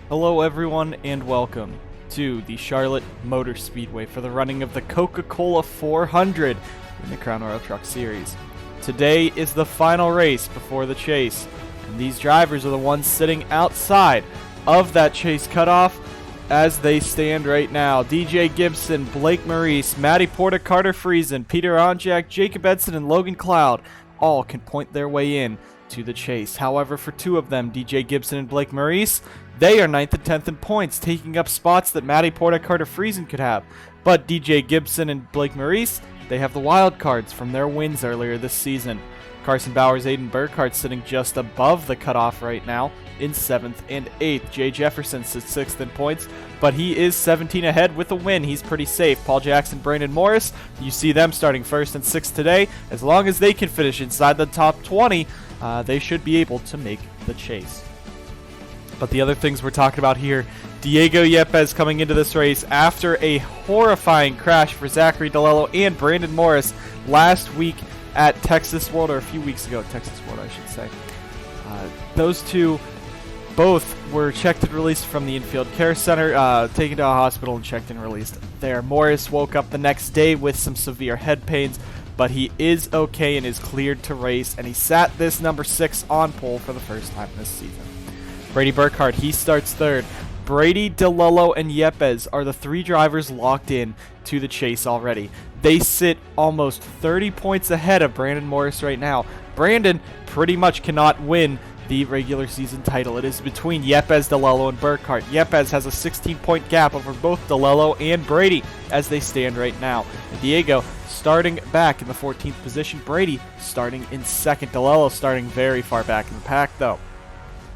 Hello everyone and welcome to the Charlotte Motor Speedway for the running of the Coca-Cola 400 in the Crown Royal Truck Series. Today is the final race before the chase, and these drivers are the ones sitting outside of that chase cutoff as they stand right now. DJ Gibson, Blake Maurice, Matty Porta, Carter Friesen, Peter Onjak, Jacob Edson, and Logan Cloud all can point their way in to the chase. However, for two of them, DJ Gibson and Blake Maurice, they are 9th and 10th in points, taking up spots that Matty Porta, Carter Friesen could have. But DJ Gibson and Blake Maurice, they have the wild cards from their wins earlier this season. Carson Bowers, Aiden Burkhart sitting just above the cutoff right now in 7th and 8th. Jay Jefferson sits 6th in points, but he is 17 ahead with a win. He's pretty safe. Paul Jackson, Brandon Morris, you see them starting 1st and 6th today. As long as they can finish inside the top 20, they should be able to make the chase. But the other things we're talking about here, Diego Yepes coming into this race after a horrifying crash for Zachary DeLello and Brandon Morris last week at Texas World, or a few weeks ago at Texas World, I should say. Those two both were checked and released from the infield care center, taken to a hospital and checked and released there. Morris woke up the next day with some severe head pains, but he is okay and is cleared to race, and he sat this number 6 on pole for the first time this season. Brady Burkhart, he starts 3rd. Brady, DeLello, and Yepes are the 3 drivers locked in to the chase already. They sit almost 30 points ahead of Brandon Morris right now. Brandon pretty much cannot win the regular season title. It is between Yepes, DeLello, and Burkhart. Yepes has a 16-point gap over both DeLello and Brady as they stand right now. And Diego starting back in the 14th position. Brady starting in 2nd. DeLello starting very far back in the pack, though.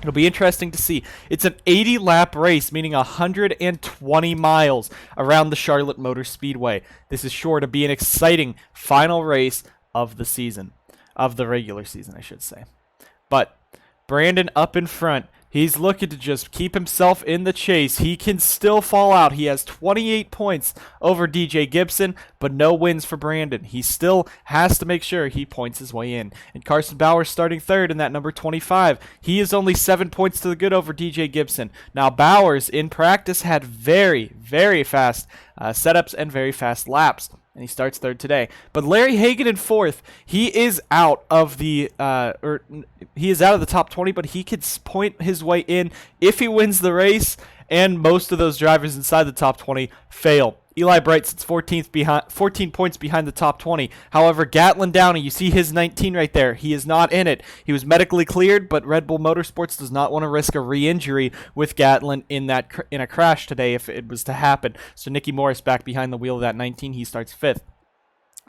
It'll be interesting to see. It's an 80-lap race, meaning 120 miles around the Charlotte Motor Speedway. This is sure to be an exciting final race of the season. Of the regular season, I should say. But Brandon up in front. He's looking to just keep himself in the chase. He can still fall out. He has 28 points over DJ Gibson, but no wins for Brandon. He still has to make sure he points his way in. And Carson Bowers starting 3rd in that number 25. He is only 7 points to the good over DJ Gibson. Now, Bowers in practice had very, very fast setups and very fast laps. And he starts 3rd today. But Larry Hagan in 4th. He is out of the top 20, but he could point his way in if he wins the race. And most of those drivers inside the top 20 fail. Eli Bright sits 14 points behind the top 20. However, Gatlin Downey, you see his 19 right there. He is not in it. He was medically cleared, but Red Bull Motorsports does not want to risk a re-injury with Gatlin in a crash today if it was to happen. So Nicky Morris back behind the wheel of that 19. He starts 5th.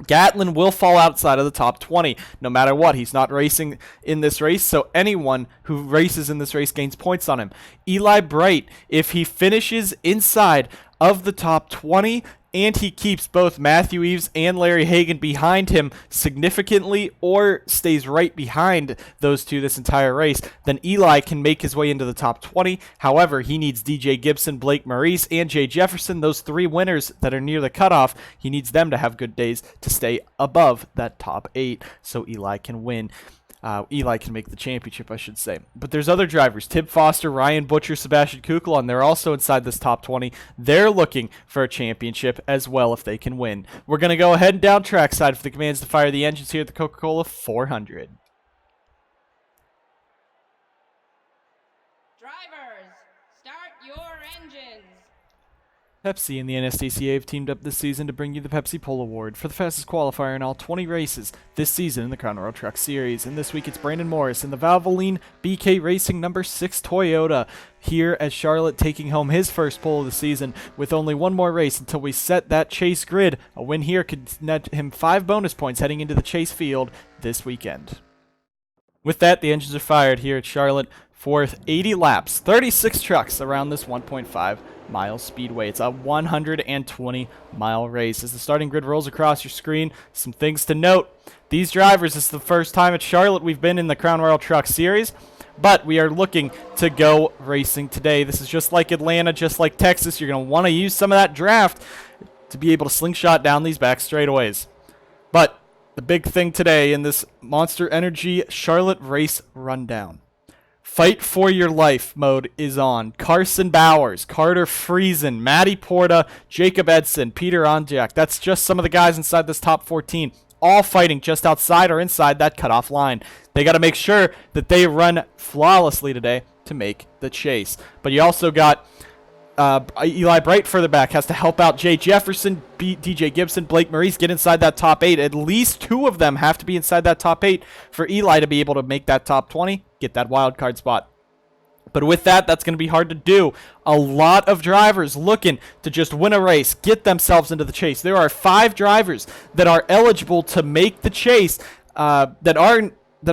Gatlin will fall outside of the top 20 no matter what. He's not racing in this race, so anyone who races in this race gains points on him. Eli Bright, if he finishes inside of the top 20 and he keeps both Matthew Eves and Larry Hagan behind him significantly or stays right behind those two this entire race, then Eli can make his way into the top 20. However, he needs DJ Gibson, Blake Maurice, and Jay Jefferson, those 3 winners that are near the cutoff. He needs them to have good days to stay above that top 8 so Eli can win. Eli can make the championship, I should say. But there's other drivers. Tib Foster, Ryan Butcher, Sebastian Kukla, and they're also inside this top 20. They're looking for a championship as well if they can win. We're going to go ahead and down trackside for the commands to fire the engines here at the Coca-Cola 400. Drivers, start your engines. Pepsi and the NSDCA have teamed up this season to bring you the Pepsi Pole Award for the fastest qualifier in all 20 races this season in the Crown Royal Truck Series. And this week it's Brandon Morris in the Valvoline BK Racing number 6 Toyota here at Charlotte, taking home his first pole of the season with only one more race until we set that chase grid. A win here could net him 5 bonus points heading into the chase field this weekend. With that, the engines are fired here at Charlotte for 80 laps, 36 trucks around this 1.5 mile speedway. It's a 120-mile race. As the starting grid rolls across your screen, some things to note. These drivers, this is the first time at Charlotte we've been in the Crown Royal Truck Series, but we are looking to go racing today. This is just like Atlanta, just like Texas. You're going to want to use some of that draft to be able to slingshot down these back straightaways. But the big thing today in this Monster Energy Charlotte race rundown. Fight for your life mode is on. Carson Bowers, Carter Friesen, Matty Porta, Jacob Edson, Peter Onjak. That's just some of the guys inside this top 14. All fighting just outside or inside that cutoff line. They got to make sure that they run flawlessly today to make the chase. But you also got Eli Bright further back, has to help out Jay Jefferson, DJ Gibson, Blake Maurice, get inside that top 8. At least 2 of them have to be inside that top 8 for Eli to be able to make that top 20, get that wild card spot. But with that, that's going to be hard to do. A lot of drivers looking to just win a race, get themselves into the chase. There are 5 drivers that are eligible to make the chase that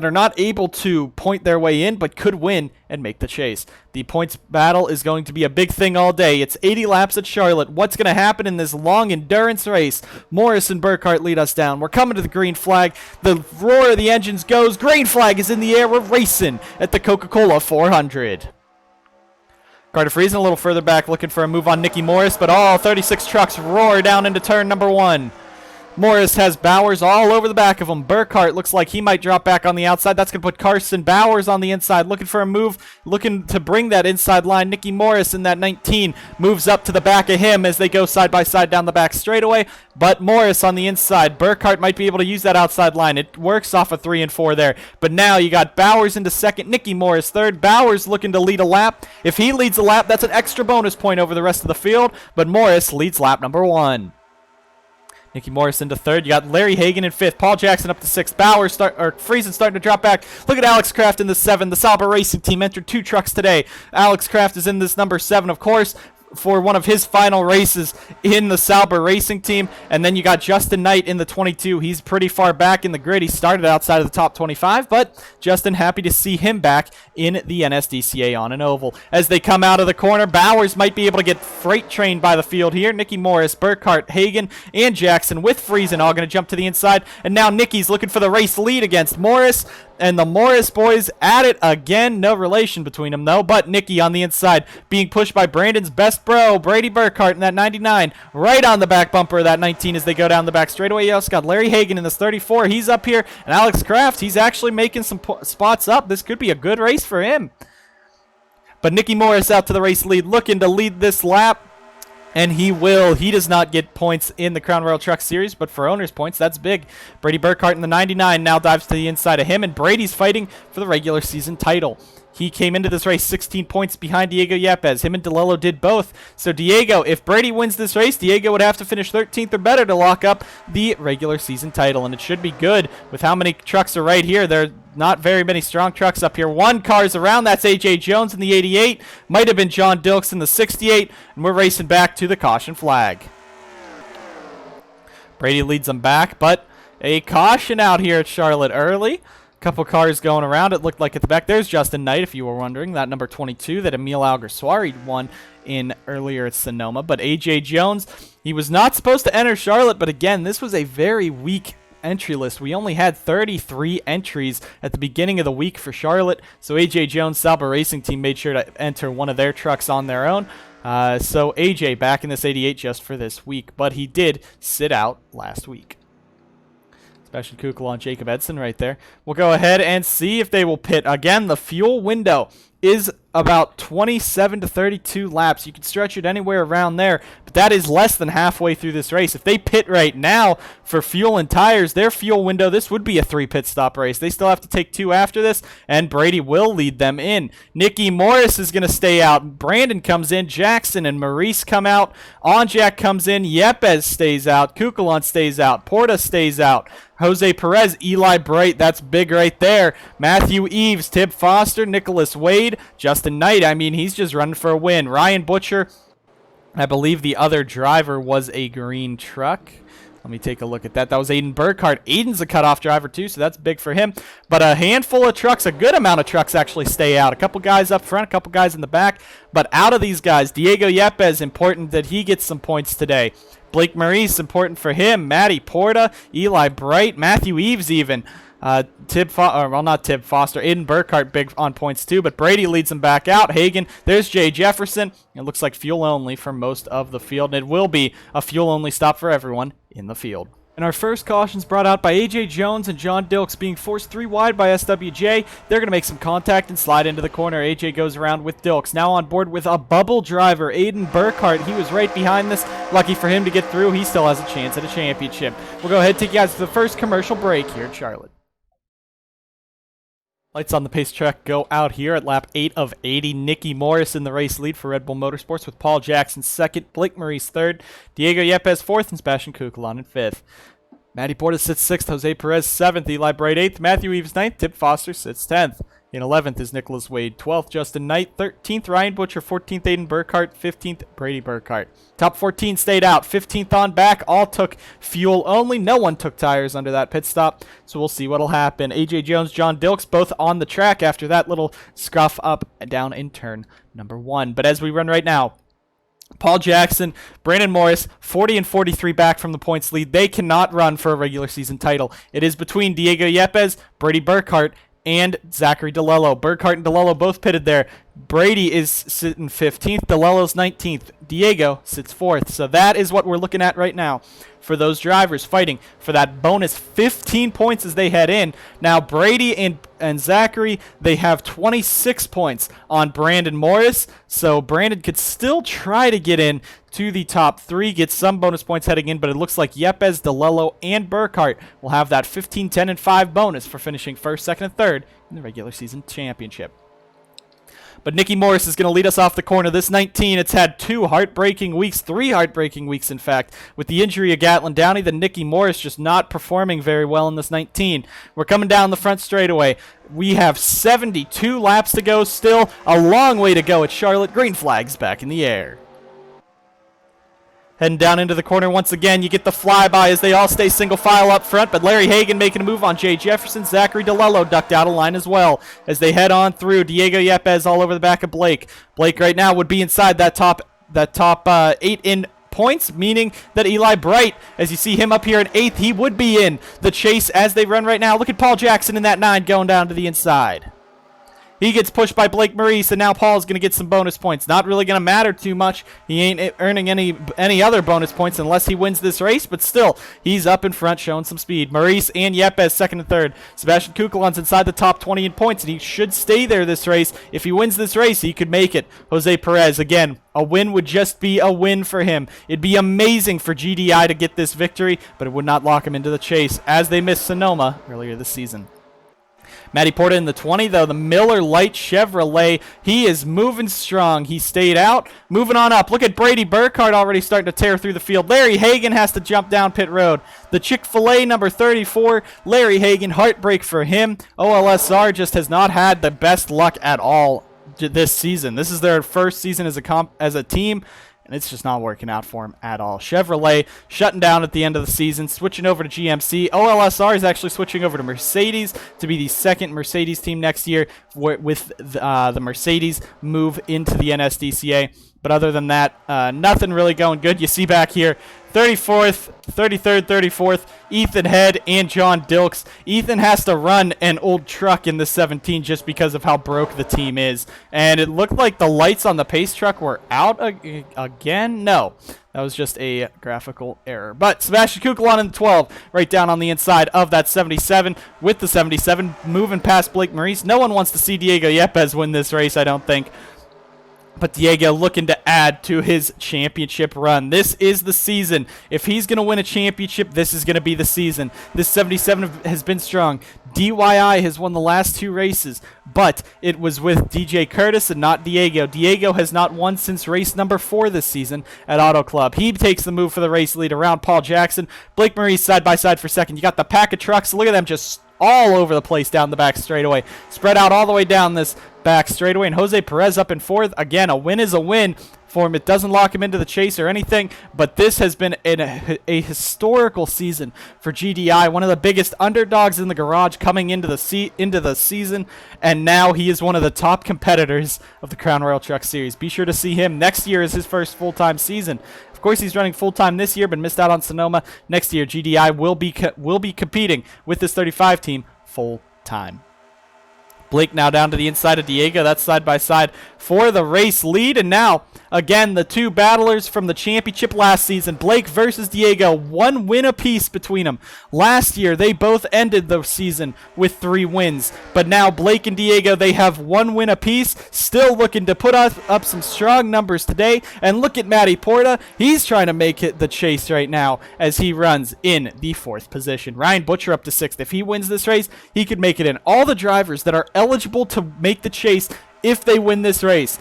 are not able to point their way in, but could win and make the chase. The points battle is going to be a big thing all day. It's 80 laps at Charlotte. What's going to happen in this long endurance race? Morris and Burkhart lead us down. We're coming to the green flag. The roar of the engines goes. Green flag is in the air. We're racing at the Coca-Cola 400. Carter Friesen a little further back looking for a move on Nicky Morris, but all 36 trucks roar down into turn number 1. Morris has Bowers all over the back of him. Burkhart looks like he might drop back on the outside. That's going to put Carson Bowers on the inside, looking for a move, looking to bring that inside line. Nicky Morris in that 19 moves up to the back of him as they go side by side down the back straightaway. But Morris on the inside. Burkhart might be able to use that outside line. It works off of 3 and 4 there. But now you got Bowers into second, Nicky Morris third. Bowers looking to lead a lap. If he leads a lap, that's an extra bonus point over the rest of the field. But Morris leads lap number 1. Nicky Morris into third. You got Larry Hagan in fifth. Paul Jackson up to sixth. Friesen starting to drop back. Look at Alex Kraft in the 7. The Sauber Racing Team entered 2 trucks today. Alex Kraft is in this number 7, of course, for one of his final races in the Sauber Racing Team. And then you got Justin Knight in the 22. He's pretty far back in the grid. He started outside of the top 25, but Justin happy to see him back in the NSDCA on an oval. As they come out of the corner, Bowers might be able to get freight trained by the field here. Nicky Morris, Burkhart, Hagan, and Jackson with Friesen all going to jump to the inside. And now Nicky's looking for the race lead against Morris. And the Morris boys at it again. No relation between them, though. But Nicky on the inside being pushed by Brandon's best bro, Brady Burkhart, in that 99. Right on the back bumper of that 19 as they go down the back straightaway. You also got Larry Hagan in this 34. He's up here. And Alex Kraft, he's actually making some spots up. This could be a good race for him. But Nicky Morris out to the race lead, looking to lead this lap. And he will. He does not get points in the Crown Royal Truck Series, but for owner's points, that's big. Brady Burkhart in the 99 now dives to the inside of him, and Brady's fighting for the regular season title. He came into this race 16 points behind Diego Yepes. Him and DeLillo did both. So Diego, if Brady wins this race, Diego would have to finish 13th or better to lock up the regular season title. And it should be good with how many trucks are right here. There are not very many strong trucks up here. 1 car's around. That's A.J. Jones in the 88. Might have been John Dilks in the 68. And we're racing back to the caution flag. Brady leads them back, but a caution out here at Charlotte early. Couple cars going around. It looked like at the back. There's Justin Knight, if you were wondering. That number 22 that Emil Alguersuari won in earlier at Sonoma. But A.J. Jones, he was not supposed to enter Charlotte. But again, this was a very weak entry list. We only had 33 entries at the beginning of the week for Charlotte. So A.J. Jones, Sauber Racing Team, made sure to enter one of their trucks on their own. So A.J. back in this 88 just for this week. But he did sit out last week. Sebastian Kukla on Jacob Edson right there. We'll go ahead and see if they will pit. Again, the fuel window is about 27 to 32 laps. You can stretch it anywhere around there, but that is less than halfway through this race. If they pit right now for fuel and tires, their fuel window, this would be a 3 pit stop race. They still have to take 2 after this, and Brady will lead them in. Nicky Morris is going to stay out. Brandon comes in. Jackson and Maurice come out. Onjak comes in. Yepes stays out. Kukulon stays out. Porta stays out. Jose Perez, Eli Bright, that's big right there. Matthew Eves, Tib Foster, Nicholas Wade, Justin Knight, I mean, he's just running for a win. Ryan Butcher, I believe the other driver was a green truck. Let me take a look at that. That was Aiden Burkhart. Aiden's a cutoff driver too, so that's big for him. But a handful of trucks, a good amount of trucks actually stay out. A couple guys up front, a couple guys in the back. But out of these guys, Diego Yepes, important that he gets some points today. Blake Maurice, important for him. Matty Porta, Eli Bright, Matthew Eves even. Not Tib Foster. Aiden Burkhart big on points too, but Brady leads them back out. Hagan, there's Jay Jefferson. It looks like fuel only for most of the field, and it will be a fuel only stop for everyone in the field. And our first caution's brought out by AJ Jones and John Dilks being forced 3 wide by SWJ. They're going to make some contact and slide into the corner. AJ goes around with Dilks. Now on board with a bubble driver, Aiden Burkhart. He was right behind this. Lucky for him to get through. He still has a chance at a championship. We'll go ahead and take you guys to the first commercial break here at Charlotte. Lights on the pace track go out here at lap 8 of 80. Nicky Morris in the race lead for Red Bull Motorsports with Paul Jackson second, Blake Maurice third, Diego Yepes fourth, and Sebastian Kukulon in fifth. Matty Portas sits sixth, Jose Perez seventh, Eli Bright eighth, Matthew Eves ninth, Tip Foster sits 10th. In 11th is Nicholas Wade, 12th Justin Knight, 13th Ryan Butcher, 14th Aiden Burkhart, 15th Brady Burkhart. Top 14 stayed out, 15th on back, all took fuel only. No one took tires under that pit stop, so we'll see what'll happen. AJ Jones, John Dilks, both on the track after that little scuff up and down in turn number 1. But as we run right now, Paul Jackson, Brandon Morris, 40 and 43 back from the points lead. They cannot run for a regular season title. It is between Diego Yepes, Brady Burkhart, and Zachary DeLello. Burkhart and DeLello both pitted there. Brady is sitting 15th. DeLello's 19th. Diego sits 4th. So that is what we're looking at right now for those drivers fighting for that bonus 15 points as they head in. Now Brady and Zachary, they have 26 points on Brandon Morris. So Brandon could still try to get in to the top 3, get some bonus points heading in, but it looks like Yepes, DeLello, and Burkhart will have that 15, 10, and 5 bonus for finishing 1st, 2nd, and 3rd in the regular season championship. But Nicky Morris is going to lead us off the corner. This 19, it's had 2 heartbreaking weeks, 3 heartbreaking weeks, in fact. With the injury of Gatlin Downey, then Nicky Morris just not performing very well in this 19. We're coming down the front straightaway. We have 72 laps to go still. A long way to go at Charlotte. Green flags back in the air. Heading down into the corner once again, you get the flyby as they all stay single file up front, but Larry Hagan making a move on Jay Jefferson. Zachary DeLello ducked out of line as well as they head on through. Diego Yepes all over the back of Blake. Blake right now would be inside that top 8 in points, meaning that Eli Bright, as you see him up here in 8th, he would be in the chase as they run right now. Look at Paul Jackson in that 9 going down to the inside. He gets pushed by Blake Maurice, and now Paul's going to get some bonus points. Not really going to matter too much. He ain't earning any other bonus points unless he wins this race, but still, he's up in front showing some speed. Maurice and Yepes 2nd and 3rd. Sebastian Kukulon's inside the top 20 in points, and he should stay there this race. If he wins this race, he could make it. Jose Perez, again, a win would just be a win for him. It'd be amazing for GDI to get this victory, but it would not lock him into the chase as they missed Sonoma earlier this season. Matty Porta in the 20, though, the Miller Lite Chevrolet, he is moving strong. He stayed out, moving on up. Look at Brady Burkhart already starting to tear through the field. Larry Hagan has to jump down pit road. The Chick-fil-A number 34, Larry Hagan, heartbreak for him. OLSR just has not had the best luck at all this season. This is their first season as a team, and it's just not working out for him at all. Chevrolet shutting down at the end of the season, switching over to GMC. OLSR is actually switching over to Mercedes to be the second Mercedes team next year with the Mercedes move into the NSDCA. But other than that, nothing really going good. You see back here, 34th, 33rd, 34th, Ethan Head and John Dilks. Ethan has to run an old truck in the 17 just because of how broke the team is. And it looked like the lights on the pace truck were out again. No, that was just a graphical error. But Sebastian Kukulon in the 12, right down on the inside of that 77 with the 77, moving past Blake Maurice. No one wants to see Diego Yepes win this race, I don't think. But Diego looking to add to his championship run. This is the season. If he's going to win a championship, this is going to be the season. This 77 has been strong. DYI has won the last 2 races, but it was with DJ Curtis and not Diego. Diego has not won since race number 4 this season at Auto Club. He takes the move for the race lead around Paul Jackson. Blake Maurice side by side for second. You got the pack of trucks. Look at them just all over the place down the back straightaway. Spread out all the way down this back straightaway. And Jose Perez up in 4th. Again, a win is a win for him. It doesn't lock him into the chase or anything, but this has been a historical season for GDI. One of the biggest underdogs in the garage coming into the season, and now he is one of the top competitors of the Crown Royal Truck Series. Be sure to see him. Next year is his first full-time season. Of course, he's running full-time this year, but missed out on Sonoma. Next year, GDI will be competing with this 35 team full-time. Blake now down to the inside of Diego. That's side by side for the race lead. And now, again, the two battlers from the championship last season, Blake versus Diego, 1 win apiece between them. Last year, they both ended the season with 3 wins. But now, Blake and Diego, they have 1 win apiece, still looking to put up some strong numbers today. And look at Matty Porta. He's trying to make it the chase right now as he runs in the 4th position. Ryan Butcher up to 6th. If he wins this race, he could make it in. All the drivers that are eligible to make the chase if they win this race: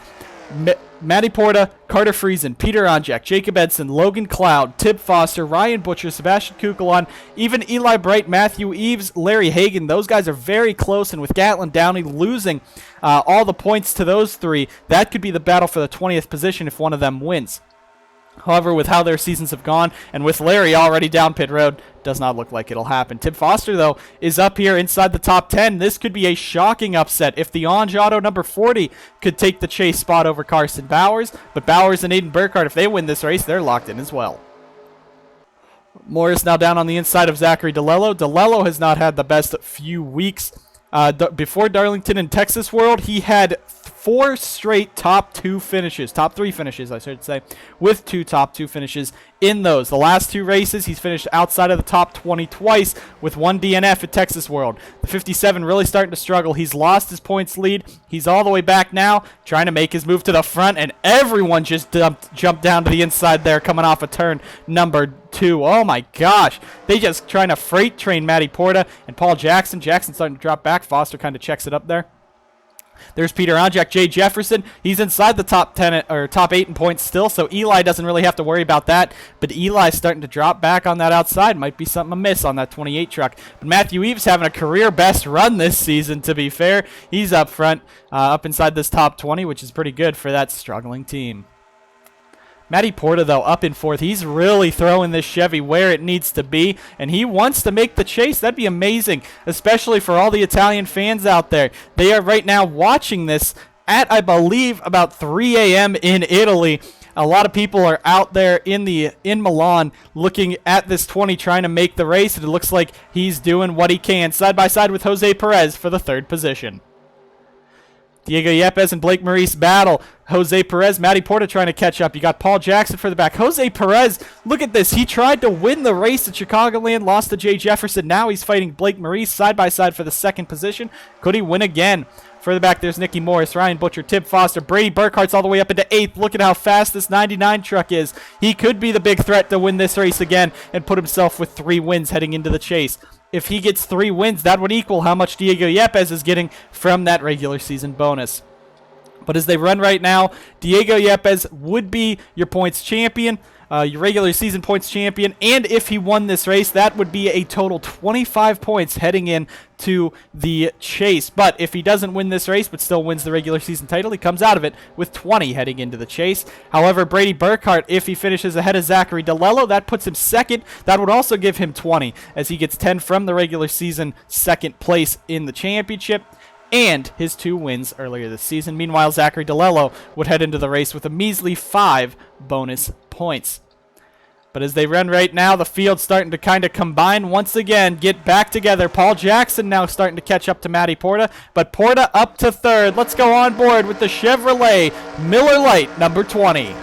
Matty Porta, Carter Friesen, Peter Onjak, Jacob Edson, Logan Cloud, Tib Foster, Ryan Butcher, Sebastian Kukulon, even Eli Bright, Matthew Eves, Larry Hagan. Those guys are very close, and with Gatlin Downey losing all the points to those 3, that could be the battle for the 20th position if one of them wins. However, with how their seasons have gone, and with Larry already down pit road, does not look like it'll happen. Tib Foster, though, is up here inside the top 10. This could be a shocking upset if the Onge Auto number 40 could take the chase spot over Carson Bowers. But Bowers and Aiden Burkhardt, if they win this race, they're locked in as well. Morris now down on the inside of Zachary DeLello. DeLello has not had the best few weeks. Before Darlington and Texas World, he had 4 straight top 3 finishes, I should say, with 2 top 2 finishes in those. The last 2 races, he's finished outside of the top 20 twice with 1 DNF at Texas World. The 57 really starting to struggle. He's lost his points lead. He's all the way back now, trying to make his move to the front, and everyone just jumped down to the inside there, coming off a turn number 2. Oh my gosh. They just trying to freight train Matty Porta and Paul Jackson. Jackson starting to drop back. Foster kind of checks it up there. There's Peter Onjak, Jay Jefferson. He's inside the top 10 or top 8 in points still, so Eli doesn't really have to worry about that. But Eli's starting to drop back on that outside. Might be something amiss on that 28 truck. But Matthew Eves having a career best run this season, to be fair. He's up front, up inside this top 20, which is pretty good for that struggling team. Matty Porta, though, up in 4th. He's really throwing this Chevy where it needs to be, and he wants to make the chase. That'd be amazing, especially for all the Italian fans out there. They are right now watching this at, I believe, about 3 a.m. in Italy. A lot of people are out there in Milan looking at this 20, trying to make the race, and it looks like he's doing what he can. Side by side with Jose Perez for the 3rd position. Diego Yepes and Blake Maurice battle. Jose Perez, Matty Porta trying to catch up. You got Paul Jackson for the back. Jose Perez, look at this. He tried to win the race at Chicagoland, lost to Jay Jefferson. Now he's fighting Blake Maurice side by side for the 2nd position. Could he win again? Further back, there's Nicky Morris, Ryan Butcher, Tib Foster, Brady Burkhart's all the way up into 8th. Look at how fast this 99 truck is. He could be the big threat to win this race again and put himself with 3 wins heading into the chase. If he gets 3 wins, that would equal how much Diego Yepes is getting from that regular season bonus. But as they run right now, Diego Yepes would be your points champion, your regular season points champion, and if he won this race, that would be a total 25 points heading in to the chase. But if he doesn't win this race but still wins the regular season title, he comes out of it with 20 heading into the chase. However, Brady Burkhardt, if he finishes ahead of Zachary DeLello, that puts him 2nd. That would also give him 20 as he gets 10 from the regular season 2nd place in the championship and his 2 wins earlier this season. Meanwhile, Zachary DeLello would head into the race with a measly 5 bonus points. But as they run right now, the field's starting to kind of combine once again, get back together. Paul Jackson now starting to catch up to Matty Porta, but Porta up to 3rd. Let's go on board with the Chevrolet Miller Lite number 20.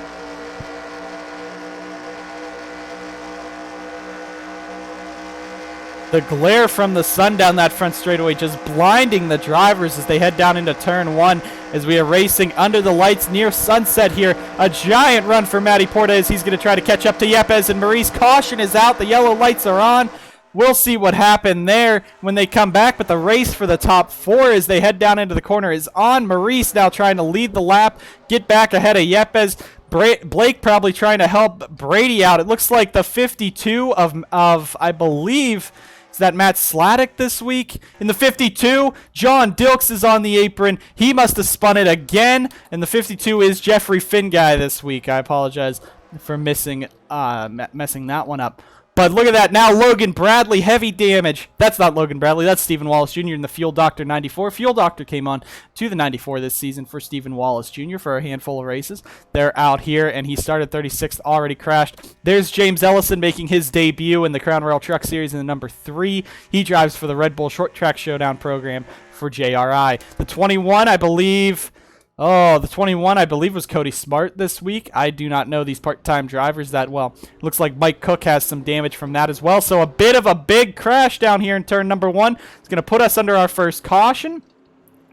The glare from the sun down that front straightaway just blinding the drivers as they head down into turn 1 as we are racing under the lights near sunset here. A giant run for Matty Porta as he's going to try to catch up to Yepes and Maurice. Caution is out. The yellow lights are on. We'll see what happened there when they come back, but the race for the top 4 as they head down into the corner is on. Maurice now trying to lead the lap, get back ahead of Yepes. Blake probably trying to help Brady out. It looks like the 52 of I believe, is that Matt Sladek this week? In the 52, John Dilks is on the apron. He must have spun it again. And the 52 is Jeffrey Finguy this week. I apologize for messing that one up. But look at that. Now Logan Bradley, heavy damage. That's not Logan Bradley. That's Stephen Wallace Jr. in the Fuel Doctor 94. Fuel Doctor came on to the 94 this season for Stephen Wallace Jr. for a handful of races. They're out here, and he started 36th, already crashed. There's James Ellison making his debut in the Crown Royal Truck Series in the number 3. He drives for the Red Bull Short Track Showdown program for JRI. The 21, I believe... Oh, the 21, I believe, was Cody Smart this week. I do not know these part-time drivers that well. Looks like Mike Cook has some damage from that as well. So a bit of a big crash down here in turn number 1. It's going to put us under our first caution.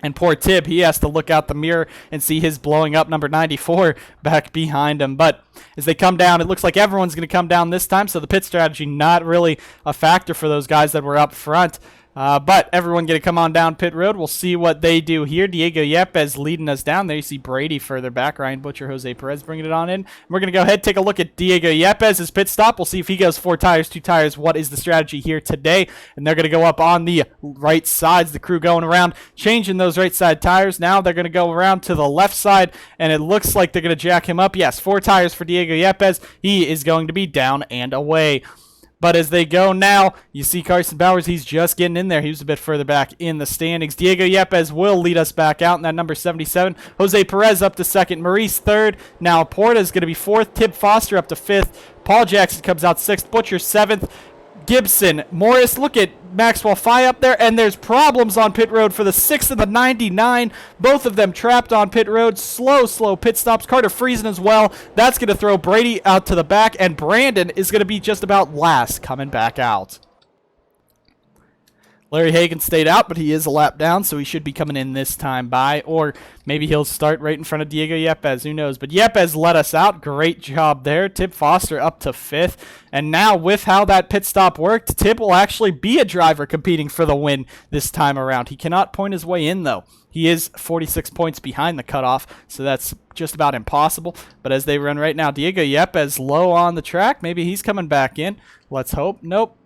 And poor Tib, he has to look out the mirror and see his blowing up number 94 back behind him. But as they come down, it looks like everyone's going to come down this time. So the pit strategy not really a factor for those guys that were up front. But everyone going to come on down pit road. We'll see what they do here. Diego Yepes leading us down. There you see Brady further back. Ryan Butcher, Jose Perez bringing it on in. And we're going to go ahead and take a look at Diego Yepes' pit stop. We'll see if he goes 4 tires, 2 tires. What is the strategy here today? And they're going to go up on the right sides. The crew going around, changing those right side tires. Now they're going to go around to the left side, and it looks like they're going to jack him up. Yes, 4 tires for Diego Yepes. He is going to be down and away. But as they go now, you see Carson Bowers, he's just getting in there. He was a bit further back in the standings. Diego Yepes will lead us back out in that number 77. Jose Perez up to 2nd. Maurice 3rd. Now Porta is going to be 4th. Tib Foster up to 5th. Paul Jackson comes out 6th. Butcher 7th. Gibson, Morris, look at Maxwell Fye up there, and there's problems on pit road for the 6th and the 99. Both of them trapped on pit road. Slow pit stops. Carter freezing as well. That's going to throw Brady out to the back, and Brandon is going to be just about last coming back out. Larry Hagan stayed out, but he is a lap down, so he should be coming in this time by, or maybe he'll start right in front of Diego Yepes. Who knows? But Yepes let us out. Great job there. Tib Foster up to 5th. And now with how that pit stop worked, Tib will actually be a driver competing for the win this time around. He cannot point his way in, though. He is 46 points behind the cutoff, so that's just about impossible. But as they run right now, Diego Yepes low on the track. Maybe he's coming back in. Let's hope. Nope.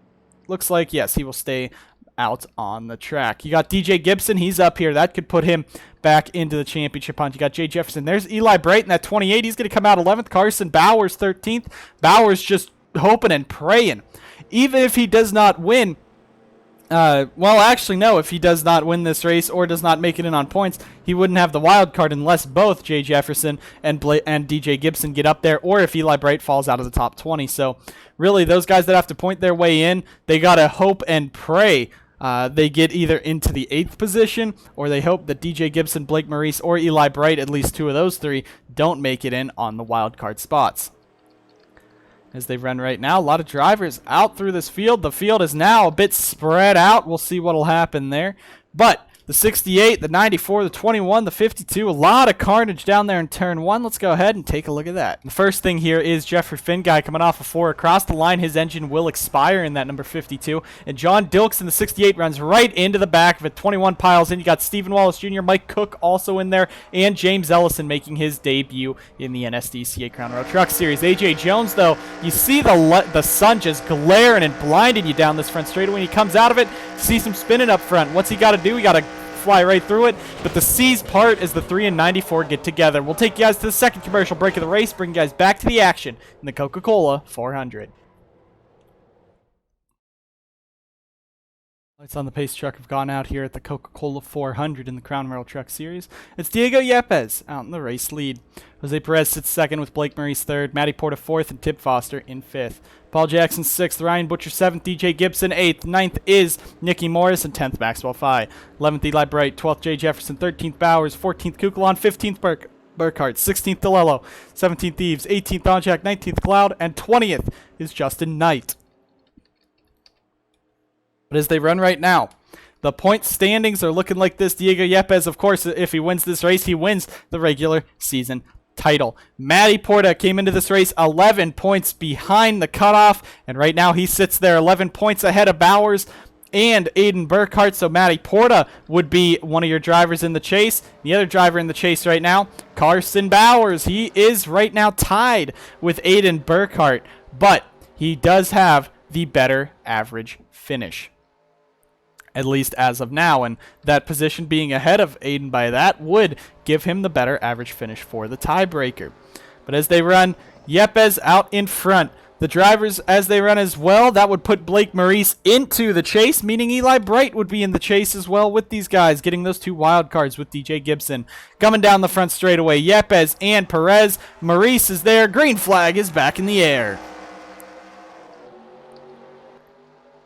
Looks like, yes, he will stay out on the track. You got DJ Gibson. He's up here. That could put him back into the championship hunt. You got Jay Jefferson. There's Eli Bright in that 28. He's going to come out 11th. Carson Bowers 13th. Bowers just hoping and praying. Even if he does not win, well, actually, no. If he does not win this race or does not make it in on points, he wouldn't have the wild card unless both Jay Jefferson and DJ Gibson get up there, or if Eli Bright falls out of the top 20. So, really, those guys that have to point their way in, they got to hope and pray they get either into the 8th position, or they hope that DJ Gibson, Blake Maurice, or Eli Bright, at least 2 of those 3, don't make it in on the wild card spots. As they run right now, a lot of drivers out through this field. The field is now a bit spread out. We'll see what will happen there. But the 68, the 94, the 21, the 52, a lot of carnage down there in turn 1. Let's go ahead and take a look at that. The first thing here is Jeffrey Finguy coming off a 4 across the line. His engine will expire in that number 52. And John Dilks in the 68 runs right into the back of it. 21 piles in. You got Stephen Wallace Jr., Mike Cook also in there, and James Ellison making his debut in the NSDCA Crown Royal Truck Series. AJ Jones, though, you see the sun just glaring and blinding you down this front straightaway. When he comes out of it, see some spinning up front. What's he got to do? He got to fly right through it, but the C's part as the 3 and 94 get together. We'll take you guys to the second commercial break of the race, bring you guys back to the action in the Coca-Cola 400. Lights on the pace truck have gone out here at the Coca-Cola 400 in the Crown Royal Truck Series. It's Diego Yepes out in the race lead. Jose Perez sits 2nd with Blake Maurice 3rd, Matty Porta 4th, and Tib Foster in 5th. Paul Jackson 6th, Ryan Butcher 7th, DJ Gibson 8th, 9th is Nicky Morris, and 10th Maxwell Fye. 11th Eli Bright, 12th Jay Jefferson, 13th Bowers, 14th Kukulon, 15th Burkhart, 16th DeLello, 17th Eves, 18th Donjak, 19th Cloud, and 20th is Justin Knight. But as they run right now, the point standings are looking like this. Diego Yepes, of course, if he wins this race, he wins the regular season title. Matty Porta came into this race 11 points behind the cutoff, and right now he sits there 11 points ahead of Bowers and Aiden Burkhart. So Matty Porta would be one of your drivers in the chase. The other driver in the chase right now, Carson Bowers. He is right now tied with Aiden Burkhart, but he does have the better average finish, at least as of now, and that position being ahead of Aiden by that would give him the better average finish for the tiebreaker. But as they run, Yepes out in front. The drivers, as they run as well, that would put Blake Maurice into the chase, meaning Eli Bright would be in the chase as well with these guys, getting those 2 wild cards with DJ Gibson. Coming down the front straightaway, Yepes and Perez. Maurice is there. Green flag is back in the air.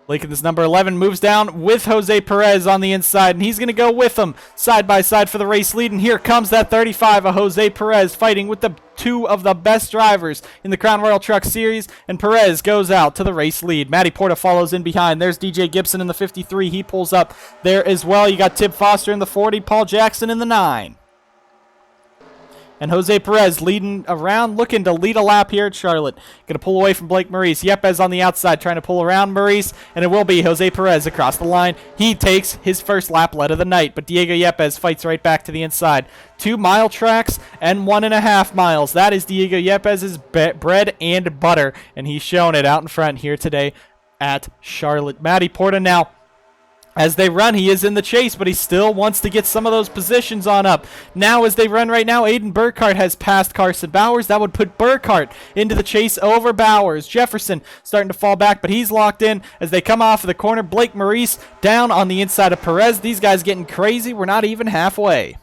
Lincoln's number 11 moves down with Jose Perez on the inside, and he's going to go with him side by side for the race lead. And here comes that 35 of Jose Perez fighting with the two of the best drivers in the Crown Royal Truck Series, and Perez goes out to the race lead. Matty Porta follows in behind. There's DJ Gibson in the 53. He pulls up there as well. You got Tib Foster in the 40, Paul Jackson in the 9. And Jose Perez leading around, looking to lead a lap here at Charlotte. Going to pull away from Blake Maurice. Yepes on the outside trying to pull around Maurice, and it will be Jose Perez across the line. He takes his first lap lead of the night, but Diego Yepes fights right back to the inside. 2-mile tracks and 1.5 miles. That is Diego Yepes' bread and butter, and he's showing it out in front here today at Charlotte. Matty Porta now, as they run, he is in the chase, but he still wants to get some of those positions on up. Now, as they run right now, Aiden Burkhart has passed Carson Bowers. That would put Burkhart into the chase over Bowers. Jefferson starting to fall back, but he's locked in as they come off of the corner. Blake Maurice down on the inside of Perez. These guys getting crazy. We're not even halfway.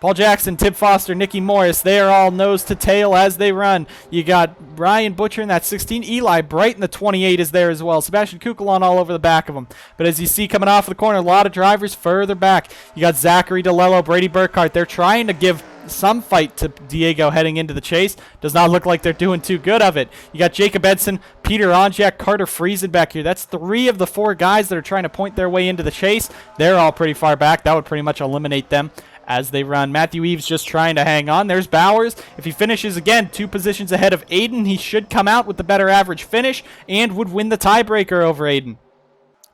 Paul Jackson, Tib Foster, Nicky Morris, they are all nose to tail as they run. You got Ryan Butcher in that 16. Eli Bright in the 28 is there as well. Sebastian Kukulon all over the back of him. But as you see coming off the corner, a lot of drivers further back. You got Zachary DeLello, Brady Burkhart. They're trying to give some fight to Diego heading into the chase. Does not look like they're doing too good of it. You got Jacob Edson, Peter Onjak, Carter Friesen back here. That's 3 of the 4 guys that are trying to point their way into the chase. They're all pretty far back. That would pretty much eliminate them as they run. Matthew Eves just trying to hang on. There's Bowers. If he finishes again 2 positions ahead of Aiden, he should come out with the better average finish and would win the tiebreaker over Aiden.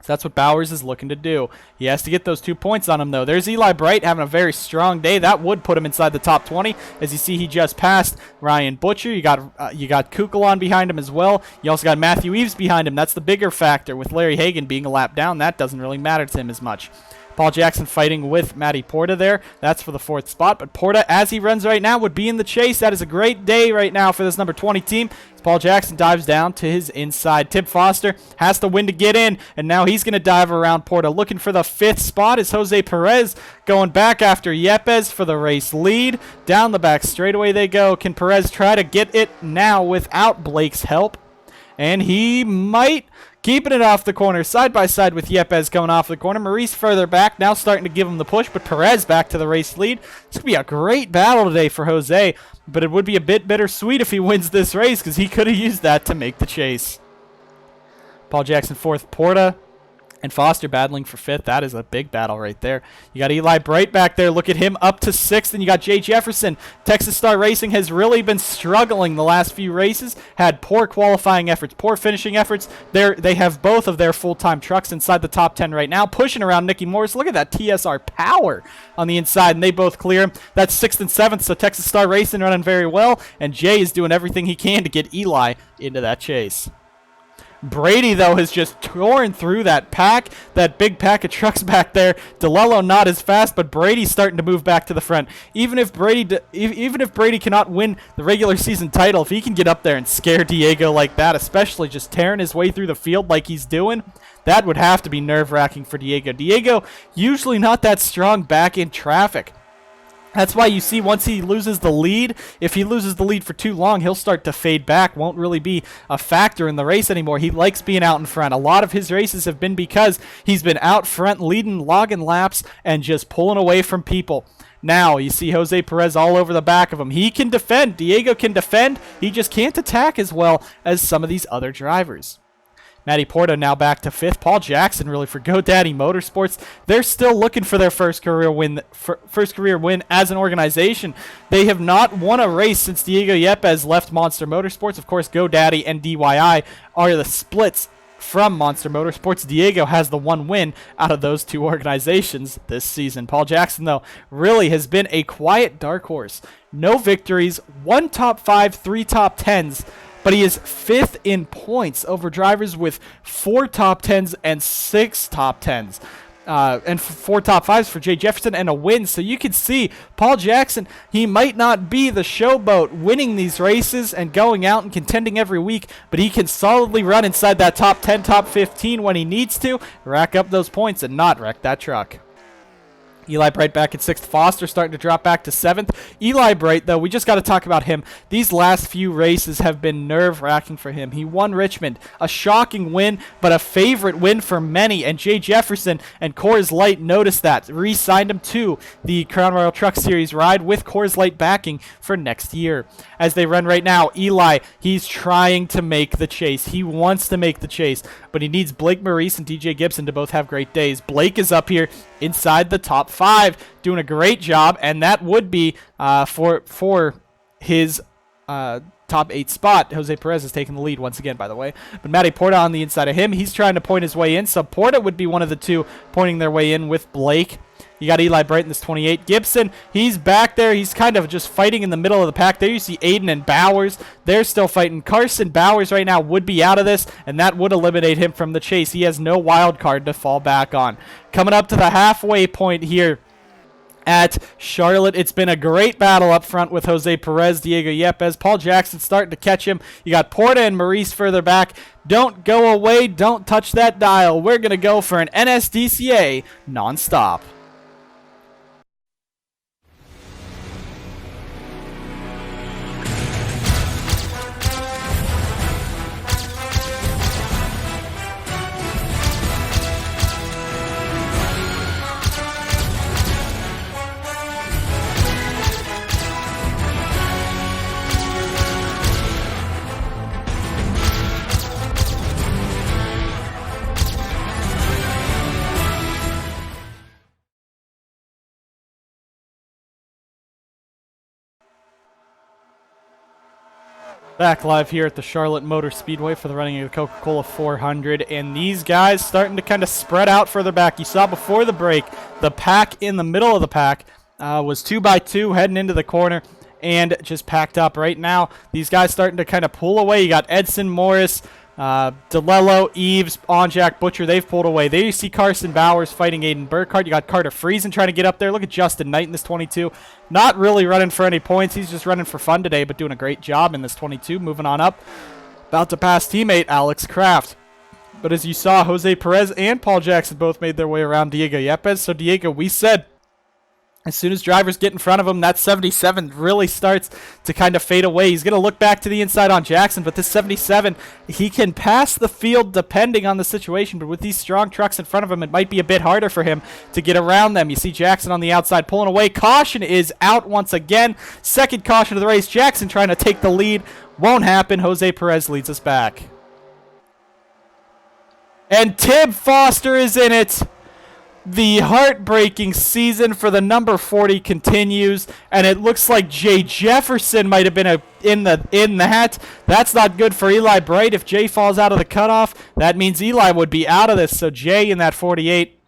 So that's what Bowers is looking to do. He has to get those 2 points on him, though. There's Eli Bright having a very strong day. That would put him inside the top 20. As you see, he just passed Ryan Butcher. You got Kukulon behind him as well. You also got Matthew Eves behind him. That's the bigger factor. With Larry Hagan being a lap down, that doesn't really matter to him as much. Paul Jackson fighting with Matty Porta there. That's for the 4th spot. But Porta, as he runs right now, would be in the chase. That is a great day right now for this number 20 team. As Paul Jackson dives down to his inside. Tib Foster has to win to get in, and now he's going to dive around Porta. Looking for the 5th spot is Jose Perez going back after Yepes for the race lead. Down the back straightaway they go. Can Perez try to get it now without Blake's help? And he might. Keeping it off the corner, side by side with Yepes going off the corner. Maurice further back, now starting to give him the push, but Perez back to the race lead. This could be a great battle today for Jose, but it would be a bit bittersweet if he wins this race because he could have used that to make the chase. Paul Jackson 4th, Porta and Foster battling for 5th. That is a big battle right there. You got Eli Bright back there. Look at him up to 6th. And you got Jay Jefferson. Texas Star Racing has really been struggling the last few races. Had poor qualifying efforts, poor finishing efforts. They have both of their full-time trucks inside the top 10 right now, pushing around Nicky Morris. Look at that TSR power on the inside, and they both clear him. That's 6th and 7th, so Texas Star Racing running very well. And Jay is doing everything he can to get Eli into that chase. Brady, though, has just torn through that pack, that big pack of trucks back there. DeLello not as fast, but Brady's starting to move back to the front. Even if Brady cannot win the regular season title, if he can get up there and scare Diego like that, especially just tearing his way through the field like he's doing, that would have to be nerve-wracking for Diego. Diego, usually not that strong back in traffic. That's why you see once he loses the lead, if he loses the lead for too long, he'll start to fade back, won't really be a factor in the race anymore. He likes being out in front. A lot of his races have been because he's been out front, leading, logging laps, and just pulling away from people. Now, you see Jose Perez all over the back of him. He can defend. Diego can defend. He just can't attack as well as some of these other drivers. Matty Porta now back to 5th. Paul Jackson, really, for GoDaddy Motorsports. They're still looking for their first career win as an organization. They have not won a race since Diego Yepes left Monster Motorsports. Of course, GoDaddy and DYI are the splits from Monster Motorsports. Diego has the 1 win out of those 2 organizations this season. Paul Jackson, though, really has been a quiet dark horse. No victories, 1 top 5, 3 top 10s. But he is 5th in points over drivers with 4 top 10s and 6 top 10s. And 4 top 5s for Jay Jefferson and a win. So you can see Paul Jackson, he might not be the showboat winning these races and going out and contending every week, but he can solidly run inside that top 10, top 15 when he needs to, rack up those points and not wreck that truck. Eli Bright back at 6th. Foster starting to drop back to 7th. Eli Bright, though, we just got to talk about him. These last few races have been nerve-wracking for him. He won Richmond. A shocking win, but a favorite win for many. And Jay Jefferson and Coors Light noticed that. Re-signed him to the Crown Royal Truck Series ride with Coors Light backing for next year. As they run right now, Eli, he's trying to make the chase. He wants to make the chase, but he needs Blake Maurice and DJ Gibson to both have great days. Blake is up here inside the top 5, doing a great job, and that would be for his top 8 spot. Jose Perez is taking the lead once again, by the way. But Matty Porta on the inside of him. He's trying to point his way in, so Porta would be one of the two pointing their way in with Blake. You got Eli Bright in this 28. Gibson, he's back there. He's kind of just fighting in the middle of the pack. There you see Aiden and Bowers. They're still fighting. Carson Bowers right now would be out of this, and that would eliminate him from the chase. He has no wild card to fall back on. Coming up to the halfway point here at Charlotte. It's been a great battle up front with Jose Perez, Diego Yepes, Paul Jackson starting to catch him. You got Porta and Maurice further back. Don't go away. Don't touch that dial. We're going to go for an NSDCA nonstop. Back live here at the Charlotte Motor Speedway for the running of the Coca-Cola 400, and these guys starting to kind of spread out further back. You saw before the break, the pack in the middle of the pack was 2x2 heading into the corner and just packed up. Right now, these guys starting to kind of pull away. You got Edson, Morris, DeLello, Eves, Onjack, Butcher, they've pulled away. There you see Carson Bowers fighting Aiden Burkhardt. You got Carter Friesen trying to get up there. Look at Justin Knight in this 22. Not really running for any points. He's just running for fun today, but doing a great job in this 22. Moving on up. About to pass teammate Alex Kraft. But as you saw, Jose Perez and Paul Jackson both made their way around Diego Yepes. So Diego, we said, as soon as drivers get in front of him, that 77 really starts to kind of fade away. He's going to look back to the inside on Jackson, but this 77, he can pass the field depending on the situation, but with these strong trucks in front of him, it might be a bit harder for him to get around them. You see Jackson on the outside pulling away. Caution is out once again. Second caution of the race. Jackson trying to take the lead. Won't happen. Jose Perez leads us back. And Tib Foster is in it. The heartbreaking season for the number 40 continues, and it looks like Jay Jefferson might have been in that. That's not good for Eli Bright. If Jay falls out of the cutoff, that means Eli would be out of this. So Jay in that 48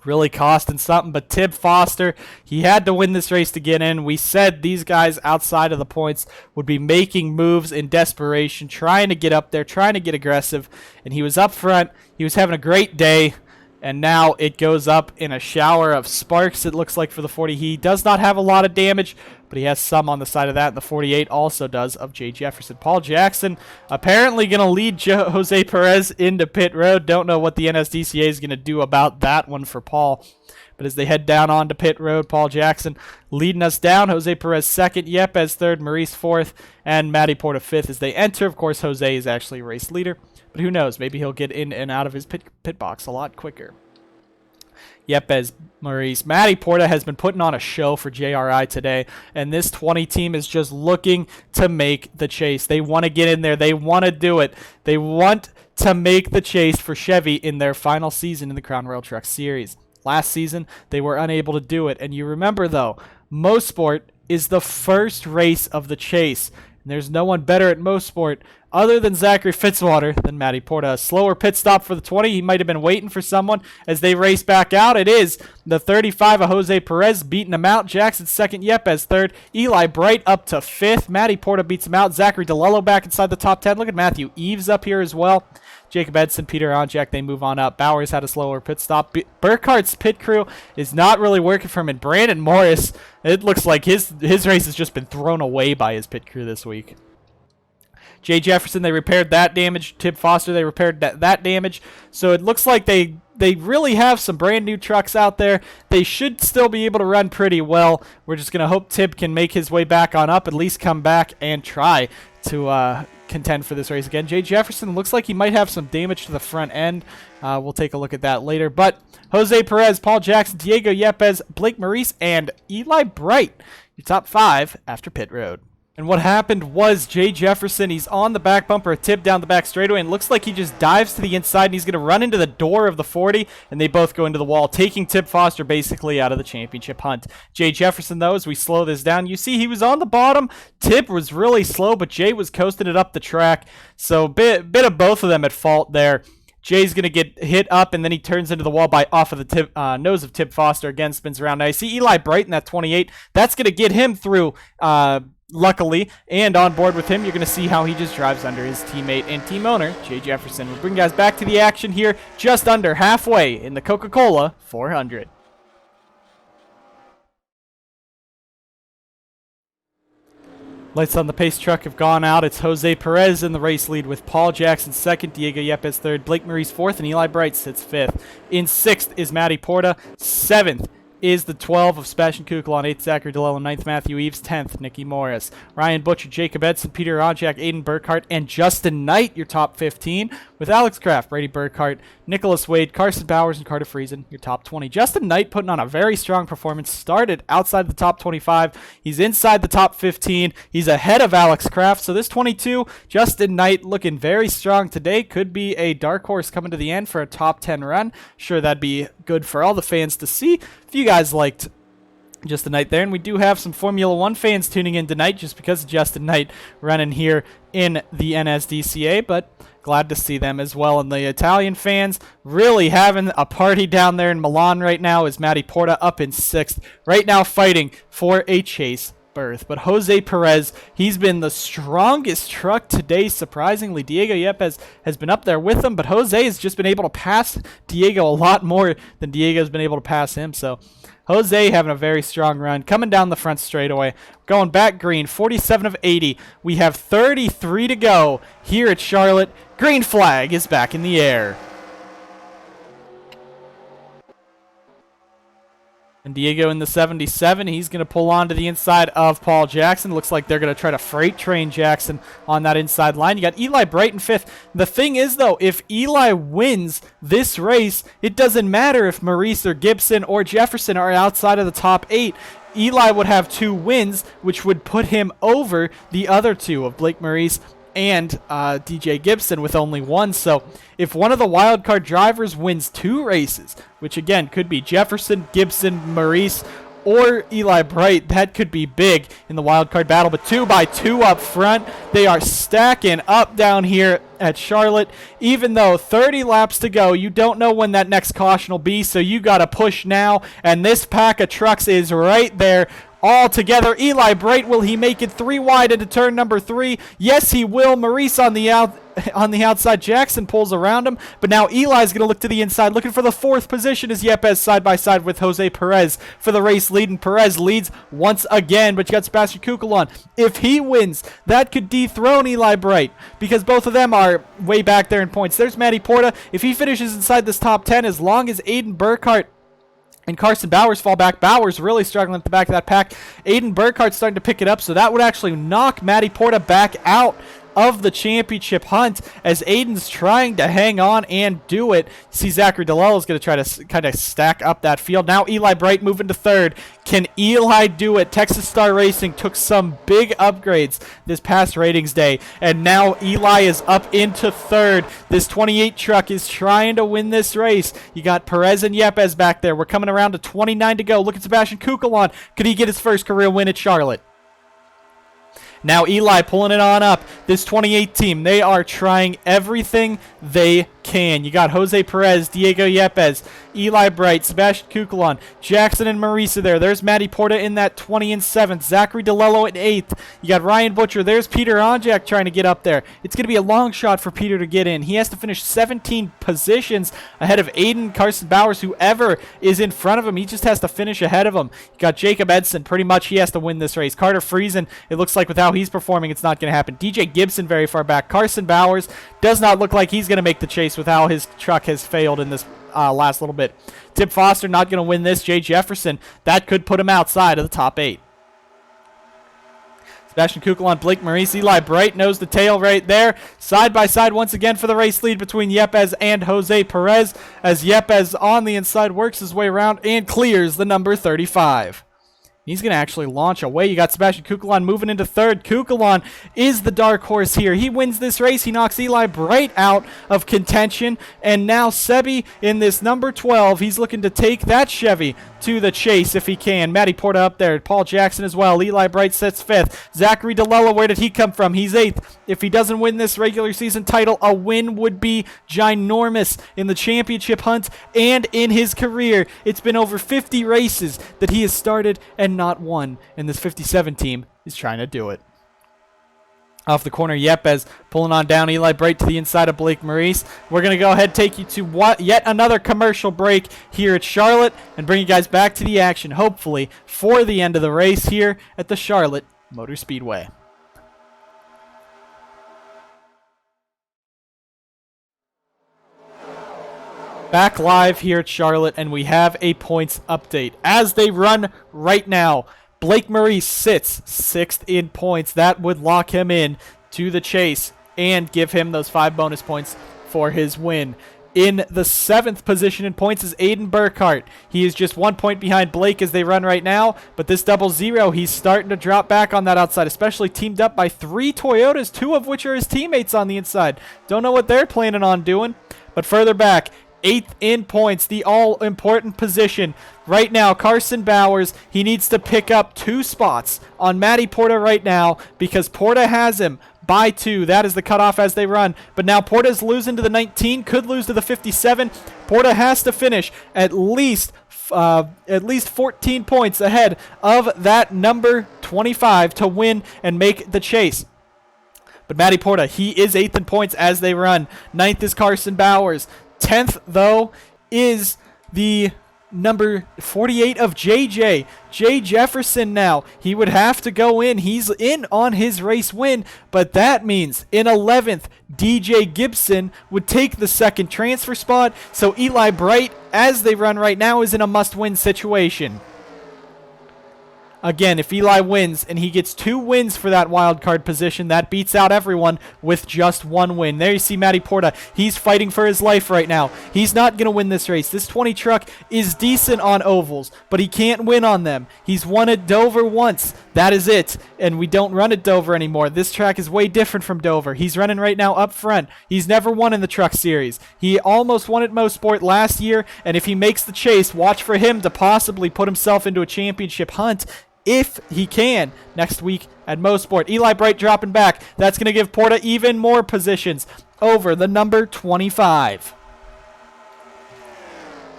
really costing something. But Tib Foster, he had to win this race to get in. We said these guys outside of the points would be making moves in desperation, trying to get up there, trying to get aggressive, and he was up front. He was having a great day. And now it goes up in a shower of sparks, it looks like, for the 40. He does not have a lot of damage, but he has some on the side of that. And the 48 also does of Jay Jefferson. Paul Jackson apparently going to lead Jose Perez into pit road. Don't know what the NSDCA is going to do about that one for Paul. But as they head down onto pit road, Paul Jackson leading us down. Jose Perez second, Yepes third, Maurice fourth, and Matty Porta fifth as they enter. Of course, Jose is actually race leader. But who knows? Maybe he'll get in and out of his pit box a lot quicker. Yepes, Maurice. Matty Porta has been putting on a show for JRI today, and this 20 team is just looking to make the chase. They want to get in there. They want to do it. They want to make the chase for Chevy in their final season in the Crown Royal Truck Series. Last season, they were unable to do it. And you remember, though, Mosport is the first race of the chase. And there's no one better at Mosport other than Zachary Fitzwater than Matty Porta. A slower pit stop for the 20. He might have been waiting for someone as they race back out. It is the 35 of Jose Perez beating him out. Jackson second, Yepes third. Eli Bright up to fifth. Matty Porta beats him out. Zachary DeLello back inside the top 10. Look at Matthew Eves up here as well. Jacob Edson, Peter Onjack, they move on up. Bowers had a slower pit stop. Burkhardt's pit crew is not really working for him. And Brandon Morris, it looks like his race has just been thrown away by his pit crew this week. Jay Jefferson, they repaired that damage. Tib Foster, they repaired that damage. So it looks like they really have some brand new trucks out there. They should still be able to run pretty well. We're just going to hope Tib can make his way back on up, at least come back and try to contend for this race again. Jay Jefferson looks like he might have some damage to the front end. We'll take a look at that later. But Jose Perez, Paul Jackson, Diego Yepes, Blake Maurice, and Eli Bright, your top 5 after pit road. And what happened was Jay Jefferson, he's on the back bumper, a tip down the back straightaway, and looks like he just dives to the inside, and he's going to run into the door of the 40, and they both go into the wall, taking Tib Foster basically out of the championship hunt. Jay Jefferson, though, as we slow this down, you see he was on the bottom. Tib was really slow, but Jay was coasting it up the track, so bit of both of them at fault there. Jay's going to get hit up, and then he turns into the wall by off of the nose of Tib Foster. Again, spins around. Now, you see Eli Bright in that 28. That's going to get him through, luckily, and on board with him, you're going to see how he just drives under his teammate and team owner, Jay Jefferson. We'll bring you guys back to the action here, just under halfway in the Coca-Cola 400. Lights on the pace truck have gone out. It's Jose Perez in the race lead with Paul Jackson second, Diego Yepes third, Blake Maurice fourth, and Eli Bright sits fifth. In sixth is Matty Porta. Seventh is the 12 of Sebastian Kukla on 8th, Zachary DeLello, 9th, Matthew Eves, 10th, Nicky Morris. Ryan Butcher, Jacob Edson, Peter Ronchak, Aiden Burkhart, and Justin Knight, your top 15, with Alex Kraft, Brady Burkhart, Nicholas Wade, Carson Bowers, and Carter Friesen, your top 20. Justin Knight putting on a very strong performance, started outside the top 25. He's inside the top 15. He's ahead of Alex Kraft, so this 22, Justin Knight looking very strong today. Could be a dark horse coming to the end for a top 10 run. Sure, that'd be good for all the fans to see. If you guys liked Justin Knight there, and we do have some Formula 1 fans tuning in tonight just because of Justin Knight running here in the NSDCA, but glad to see them as well. And the Italian fans really having a party down there in Milan right now is Matty Porta up in 6th, right now fighting for a chase berth. But Jose Perez, he's been the strongest truck today, surprisingly. Diego Yepes has been up there with him, but Jose has just been able to pass Diego a lot more than Diego's been able to pass him. So Jose having a very strong run, coming down the front straightaway, going back green, 47 of 80. We have 33 to go here at Charlotte. Green flag is back in the air. And Diego in the 77, he's going to pull on to the inside of Paul Jackson. Looks like they're going to try to freight train Jackson on that inside line. You got Eli Bright in 5th. The thing is, though, if Eli wins this race, it doesn't matter if Maurice or Gibson or Jefferson are outside of the top 8. Eli would have 2 wins, which would put him over the other 2 of Blake Maurice and DJ Gibson with only 1. So if one of the wildcard drivers wins 2 races, which again could be Jefferson, Gibson, Maurice, or Eli Bright, that could be big in the wildcard battle. But 2 by 2 up front, they are stacking up down here at Charlotte. Even though 30 laps to go, you don't know when that next caution will be, so you got to push now. And this pack of trucks is right there all together. Eli Bright, will he make it 3 wide into turn number 3? Yes, he will. Maurice on the outside. Jackson pulls around him, but now Eli's going to look to the inside, looking for the 4th position as Yepes side by side with Jose Perez for the race lead, and Perez leads once again, but you got Sebastian Kukla on. If he wins, that could dethrone Eli Bright, because both of them are way back there in points. There's Matty Porta. If he finishes inside this top 10, as long as Aiden Burkhart and Carson Bowers fall back. Bowers really struggling at the back of that pack. Aiden Burkhart's starting to pick it up, so that would actually knock Matty Porta back out of the championship hunt as Aiden's trying to hang on and do it. See, Zachary DeLello is going to try to kind of stack up that field. Now Eli Bright moving to 3rd. Can Eli do it? Texas Star Racing took some big upgrades this past ratings day, and now Eli is up into 3rd. This 28 truck is trying to win this race. You got Perez and Yepes back there. We're coming around to 29 to go. Look at Sebastian Kukla. Could he get his first career win at Charlotte? Now Eli pulling it on up. This 28 team, they are trying everything they can. You got Jose Perez, Diego Yepes, Eli Bright, Sebastian Kukulon, Jackson and Marisa there. There's Matty Porta in that 20 and 7th. Zachary DeLello in 8th. You got Ryan Butcher. There's Peter Onjak trying to get up there. It's going to be a long shot for Peter to get in. He has to finish 17 positions ahead of Aiden, Carson Bowers, whoever is in front of him. He just has to finish ahead of him. You got Jacob Edson. Pretty much he has to win this race. Carter Friesen, it looks like with how he's performing, it's not going to happen. DJ Gibson very far back. Carson Bowers does not look like he's going to make the chase with how his truck has failed in this last little bit. Tim Foster not going to win this. Jay Jefferson, that could put him outside of the top 8. Sebastian Kukulon, Blake Maurice, Eli Bright knows the tail right there. Side by side once again for the race lead between Yepes and Jose Perez, as Yepes on the inside works his way around and clears the number 35. He's going to actually launch away. You got Sebastian Kukulon moving into 3rd. Kukulon is the dark horse here. He wins this race. He knocks Eli Bright out of contention. And now Sebi in this number 12. He's looking to take that Chevy to the chase if he can. Matty Porta up there. Paul Jackson as well. Eli Bright sits 5th. Zachary DeLello, where did he come from? He's 8th. If he doesn't win this regular season title, a win would be ginormous in the championship hunt and in his career. It's been over 50 races that he has started and not one, and this 57 team is trying to do it. Off the corner, Yepes pulling on down Eli Bright to the inside of Blake Maurice. We're going to go ahead and take you to yet another commercial break here at Charlotte and bring you guys back to the action, hopefully, for the end of the race here at the Charlotte Motor Speedway. Back live here at Charlotte, and we have a points update. As they run right now, Blake Maurice sits 6th in points. That would lock him in to the chase and give him those 5 bonus points for his win. In the 7th position in points is Aiden Burkhart. He is just 1 point behind Blake as they run right now, but this 0-0, he's starting to drop back on that outside, especially teamed up by 3 Toyotas, 2 of which are his teammates on the inside. Don't know what they're planning on doing, but further back, 8th in points, the all-important position. Right now, Carson Bowers, he needs to pick up 2 spots on Matty Porta right now because Porta has him by 2. That is the cutoff as they run. But now Porta's losing to the 19, could lose to the 57. Porta has to finish at least 14 points ahead of that number 25 to win and make the chase. But Matty Porta, he is 8th in points as they run. 9th is Carson Bowers. 10th, though, is the number 48 of JJ. Jay Jefferson now. He would have to go in. He's in on his race win, but that means in 11th, DJ Gibson would take the 2nd transfer spot. So Eli Bright, as they run right now, is in a must-win situation. Again, if Eli wins and he gets 2 wins for that wild card position, that beats out everyone with just 1 win. There you see Matty Porta. He's fighting for his life right now. He's not going to win this race. This 20 truck is decent on ovals, but he can't win on them. He's won at Dover once. That is it. And we don't run at Dover anymore. This track is way different from Dover. He's running right now up front. He's never won in the truck series. He almost won at Mosport last year, and if he makes the chase, watch for him to possibly put himself into a championship hunt if he can next week at Mosport. Eli Bright dropping back. That's going to give Porta even more positions over the number 25.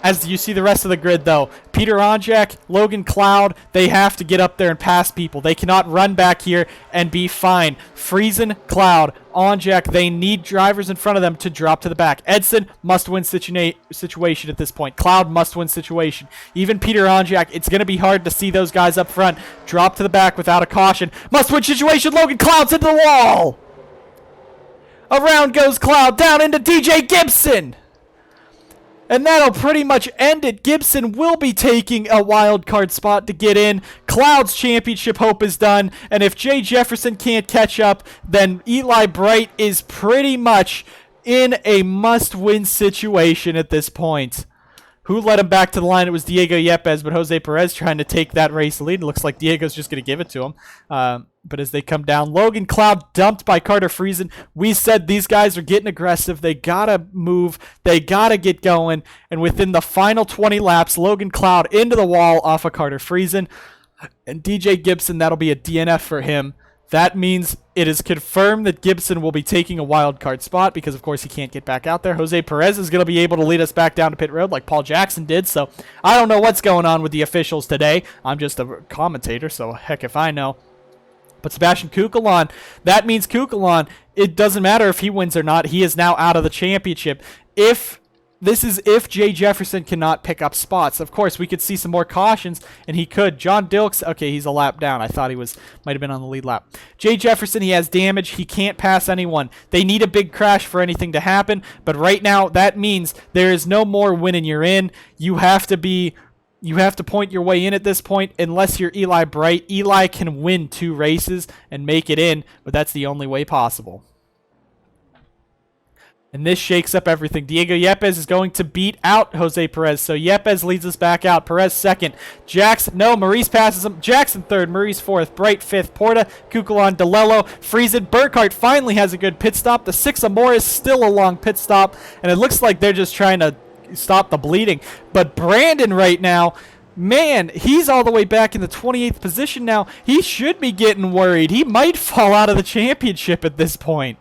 As you see the rest of the grid, though, Peter Onjak, Logan Cloud, they have to get up there and pass people. They cannot run back here and be fine. Friesen, Cloud, Onjak, they need drivers in front of them to drop to the back. Edson, must-win situation at this point. Cloud, must-win situation. Even Peter Onjak, it's going to be hard to see those guys up front drop to the back without a caution. Must-win situation, Logan Cloud's into the wall! Around goes Cloud, down into DJ Gibson! And that'll pretty much end it. Gibson will be taking a wild card spot to get in. Cloud's championship hope is done. And if Jay Jefferson can't catch up, then Eli Bright is pretty much in a must-win situation at this point. Who led him back to the line? It was Diego Yepes, but Jose Perez trying to take that race lead. It looks like Diego's just going to give it to him. But as they come down, Logan Cloud dumped by Carter Friesen. We said these guys are getting aggressive. They got to move. They got to get going. And within the final 20 laps, Logan Cloud into the wall off of Carter Friesen. And DJ Gibson, that'll be a DNF for him That means it is confirmed that Gibson will be taking a wild card spot because, of course, he can't get back out there. Jose Perez is going to be able to lead us back down to pit road like Paul Jackson did. So I don't know what's going on with the officials today. I'm just a commentator, so heck if I know. But Sebastian Kukulon, that means Kukulon, it doesn't matter if he wins or not. He is now out of the championship. This is if Jay Jefferson cannot pick up spots. Of course, we could see some more cautions, and he could. John Dilks, okay, he's a lap down. I thought he might have been on the lead lap. Jay Jefferson, he has damage. He can't pass anyone. They need a big crash for anything to happen, but right now that means there is no more win and you're in. You have to point your way in at this point unless you're Eli Bright. Eli can win 2 races and make it in, but that's the only way possible. And this shakes up everything. Diego Yepes is going to beat out Jose Perez. So Yepes leads us back out. Perez second. Jackson, no, Maurice passes him. Jackson third. Maurice fourth. Bright fifth. Porta, Kukulon, DeLello, Friesen. Burkhart finally has a good pit stop. The 6 of Morris still a long pit stop. And it looks like they're just trying to stop the bleeding. But Brandon right now, man, he's all the way back in the 28th position now. He should be getting worried. He might fall out of the championship at this point.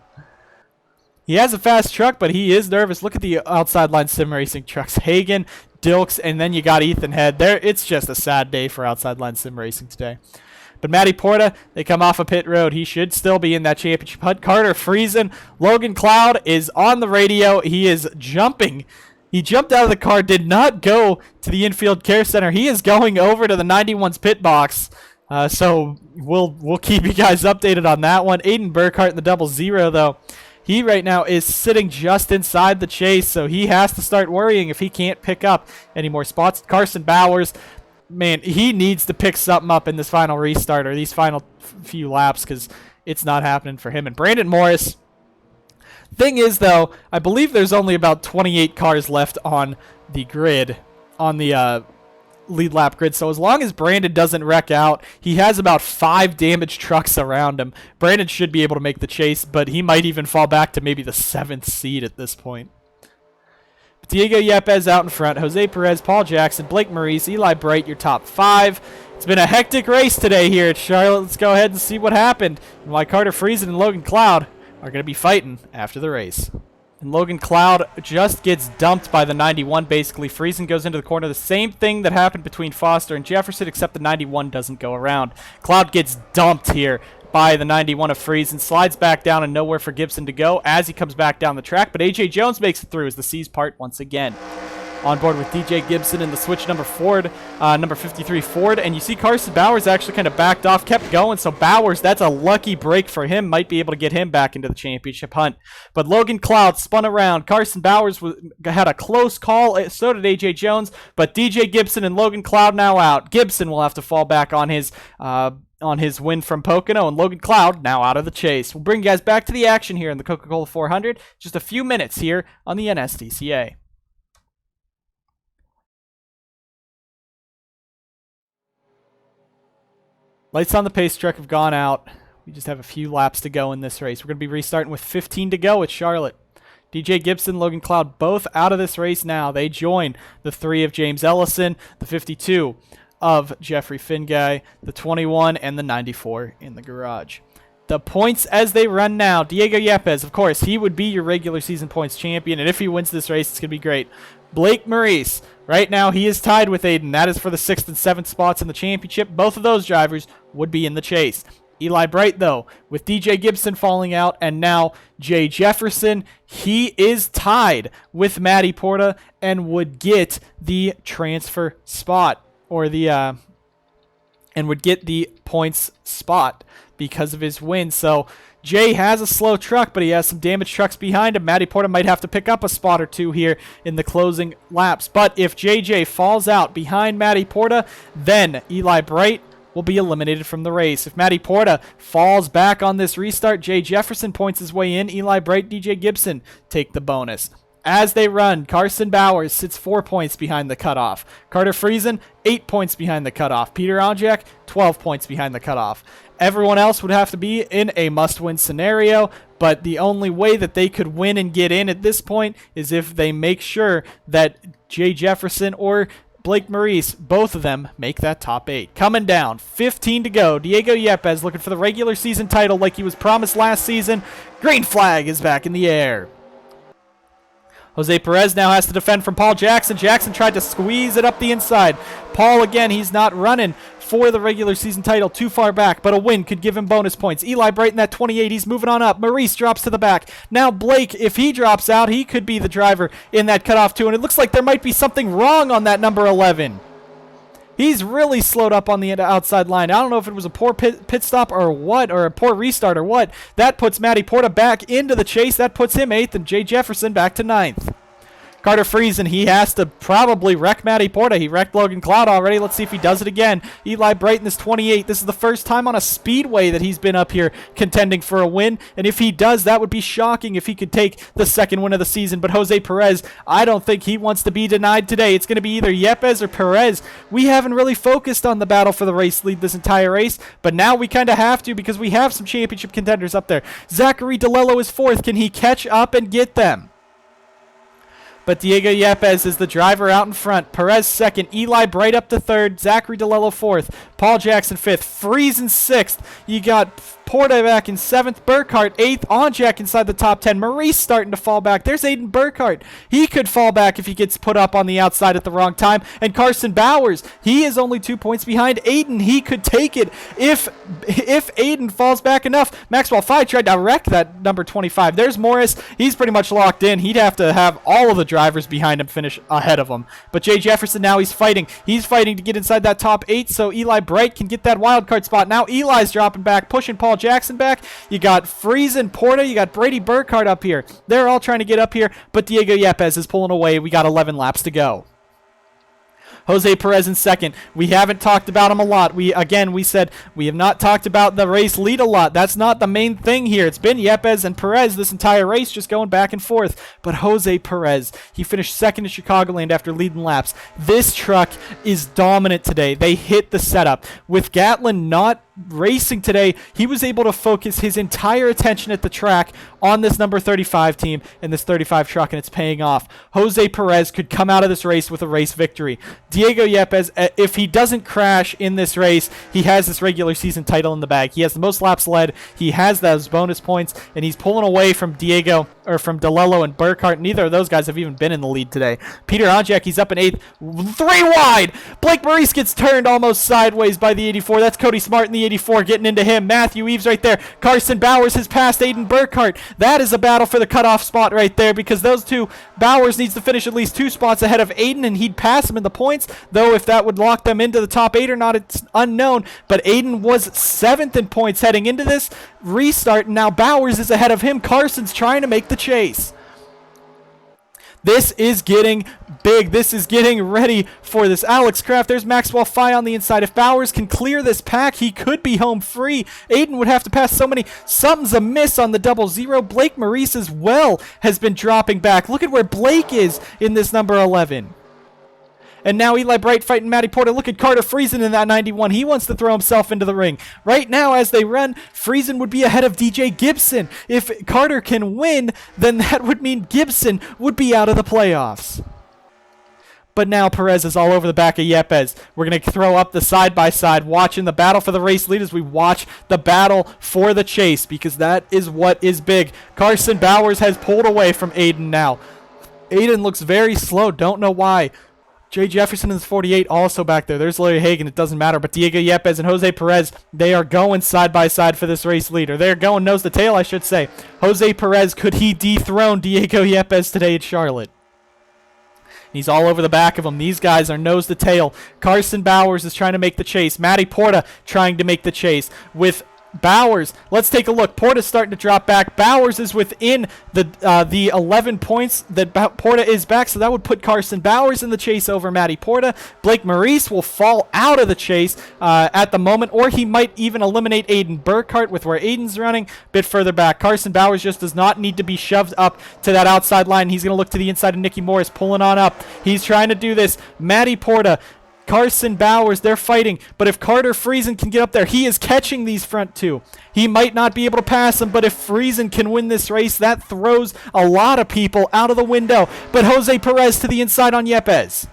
He has a fast truck, but he is nervous. Look at the outside line sim racing trucks. Hagen, Dilks, and then you got Ethan Head. It's just a sad day for outside line sim racing today. But Matty Porta, they come off a pit road. He should still be in that championship hunt. Carter Friesen. Logan Cloud is on the radio. He is jumping. He jumped out of the car, did not go to the infield care center. He is going over to the 91's pit box. So we'll keep you guys updated on that one. Aiden Burkhart in the 00, though. He right now is sitting just inside the chase, so he has to start worrying if he can't pick up any more spots. Carson Bowers, man, he needs to pick something up in this final restart or these final few laps because it's not happening for him. And Brandon Morris, thing is, though, I believe there's only about 28 cars left on the grid, on the lead lap grid. So as long as Brandon doesn't wreck out, he has about 5 damaged trucks around him. Brandon should be able to make the chase, but he might even fall back to maybe the 7th seed at this point. Diego Yepes out in front, Jose Perez, Paul Jackson, Blake Maurice, Eli Bright, your top 5. It's been a hectic race today here at Charlotte. Let's go ahead and see what happened and why Carter Friesen and Logan Cloud are going to be fighting after the race. And Logan Cloud just gets dumped by the 91, basically. Friesen goes into the corner. The same thing that happened between Foster and Jefferson, except the 91 doesn't go around. Cloud gets dumped here by the 91 of Friesen, slides back down and nowhere for Gibson to go as he comes back down the track. But A.J. Jones makes it through as the C's part once again. On board with DJ Gibson in the switch number 53 Ford. And you see Carson Bowers actually kind of backed off, kept going. So Bowers, that's a lucky break for him. Might be able to get him back into the championship hunt. But Logan Cloud spun around. Carson Bowers had a close call. So did A.J. Jones. But DJ Gibson and Logan Cloud now out. Gibson will have to fall back on his win from Pocono, and Logan Cloud now out of the chase. We'll bring you guys back to the action here in the Coca-Cola 400. Just a few minutes here on the NSDCA. Lights on the pace truck have gone out. We just have a few laps to go in this race. We're going to be restarting with 15 to go at Charlotte. DJ Gibson, Logan Cloud, both out of this race now. They join the 3 of James Ellison, the 52 of Jeffrey Finguy, the 21, and the 94 in the garage. The points as they run now. Diego Yepes, of course, he would be your regular season points champion, and if he wins this race, it's going to be great. Blake Maurice, right now he is tied with Aiden. That is for the 6th and 7th spots in the championship. Both of those drivers would be in the chase. Eli Bright, though, with DJ Gibson falling out, and now Jay Jefferson, he is tied with Matty Porta and would get the transfer spot, or the and would get the points spot because of his win. So Jay has a slow truck, but he has some damaged trucks behind him. Matty Porta might have to pick up a spot or 2 here in the closing laps. But if JJ falls out behind Matty Porta, then Eli Bright will be eliminated from the race. If Matty Porta falls back on this restart, Jay Jefferson points his way in. Eli Bright, DJ Gibson take the bonus. As they run, Carson Bowers sits 4 points behind the cutoff. Carter Friesen, 8 points behind the cutoff. Peter Onjak, 12 points behind the cutoff. Everyone else would have to be in a must-win scenario, but the only way that they could win and get in at this point is if they make sure that Jay Jefferson or Blake Maurice, both of them make that top 8. Coming down, 15 to go. Diego Yepes looking for the regular season title like he was promised last season. Green flag is back in the air. Jose Perez now has to defend from Paul Jackson. Jackson tried to squeeze it up the inside. Paul, again, he's not running for the regular season title too far back, but a win could give him bonus points. Eli Brighton at 28, he's moving on up. Maurice drops to the back. Now Blake, if he drops out, he could be the driver in that cutoff too, and it looks like there might be something wrong on that number 11. He's really slowed up on the outside line. I don't know if it was a poor pit stop or what, or a poor restart or what. That puts Matty Porta back into the chase. That puts him 8th, and Jay Jefferson back to 9th. Carter Friesen, he has to probably wreck Matty Porta. He wrecked Logan Cloud already. Let's see if he does it again. Eli Brighton is 28. This is the first time on a speedway that he's been up here contending for a win. And if he does, that would be shocking if he could take the second win of the season. But Jose Perez, I don't think he wants to be denied today. It's going to be either Yepes or Perez. We haven't really focused on the battle for the race lead this entire race, but now we kind of have to because we have some championship contenders up there. Zachary DeLello is 4th. Can he catch up and get them? But Diego Yepes is the driver out in front. Perez 2nd. Eli Bright up to 3rd. Zachary DeLello 4th. Paul Jackson 5th. Friesen 6th. You got Porta back in 7th. Burkhart 8th. Onjak inside the top 10. Maurice starting to fall back. There's Aiden Burkhart. He could fall back if he gets put up on the outside at the wrong time. And Carson Bowers, he is only 2 points behind Aiden. He could take it if Aiden falls back enough. Maxwell Fye tried to wreck that number 25. There's Morris. He's pretty much locked in. He'd have to have all of the drivers behind him finish ahead of him. But Jay Jefferson now he's fighting. He's fighting to get inside that top 8 so Eli Bright can get that wild card spot. Now Eli's dropping back, pushing Paul Jackson back. You got Friesen, Porta, you got Brady Burkhart up here. They're all trying to get up here, but Diego Yepes is pulling away. We got 11 laps to go. Jose Perez in 2nd. We haven't talked about him a lot. We said we have not talked about the race lead a lot. That's not the main thing here. It's been Yepes and Perez this entire race just going back and forth. But Jose Perez, he finished 2nd in Chicagoland after leading laps. This truck is dominant today. They hit the setup. With Gatlin not racing today, he was able to focus his entire attention at the track on this number 35 team and this 35 truck, and it's paying off. Jose Perez could come out of this race with a race victory. Diego Yepes, if he doesn't crash in this race, he has this regular season title in the bag. He has the most laps led, he has those bonus points, and he's pulling away from from DeLello and Burkhart. Neither of those guys have even been in the lead today. Peter Onjak, he's up in 8th, 3 wide. Blake Maurice gets turned almost sideways by the 84. That's Cody Smart in the 84 getting into him. Matthew Eves right there. Carson Bowers has passed Aiden Burkhart. That is a battle for the cutoff spot right there because those two, Bowers needs to finish at least 2 spots ahead of Aiden and he'd pass him in the points, though if that would lock them into the top 8 or not, it's unknown. But Aiden was 7th in points heading into this restart, and now Bowers is ahead of him. Carson's trying to make the chase. This is getting big. This is getting ready for this. Alex Kraft, there's Maxwell Fye on the inside. If Bowers can clear this pack, he could be home free. Aiden would have to pass so many. Something's amiss on the 00. Blake Maurice as well has been dropping back. Look at where Blake is in this number 11. And now Eli Bright fighting Matty Porta. Look at Carter Friesen in that 91. He wants to throw himself into the ring. Right now, as they run, Friesen would be ahead of DJ Gibson. If Carter can win, then that would mean Gibson would be out of the playoffs. But now Perez is all over the back of Yepes. We're going to throw up the side-by-side, watching the battle for the race lead as we watch the battle for the chase, because that is what is big. Carson Bowers has pulled away from Aiden now. Aiden looks very slow. Don't know why. Jay Jefferson is 48, also back there. There's Larry Hagan. It doesn't matter. But Diego Yepes and Jose Perez, they are going side by side for this race leader. They're going nose to tail, I should say. Jose Perez, could he dethrone Diego Yepes today at Charlotte? He's all over the back of them. These guys are nose to tail. Carson Bowers is trying to make the chase. Matty Porta trying to make the chase with Bowers. Let's take a look. Porta's starting to drop back. Bowers is within the 11 points that Porta is back, so that would put Carson Bowers in the chase over Matty Porta. Blake Maurice will fall out of the chase at the moment, or he might even eliminate Aiden Burkhart with where Aiden's running a bit further back. Carson Bowers just does not need to be shoved up to that outside line. He's going to look to the inside of Nicky Morris, pulling on up. He's trying to do this. Matty Porta, Carson Bowers, they're fighting, but if Carter Friesen can get up there, he is catching these front two. He might not be able to pass them, but if Friesen can win this race, that throws a lot of people out of the window. But Jose Perez to the inside on Yepes.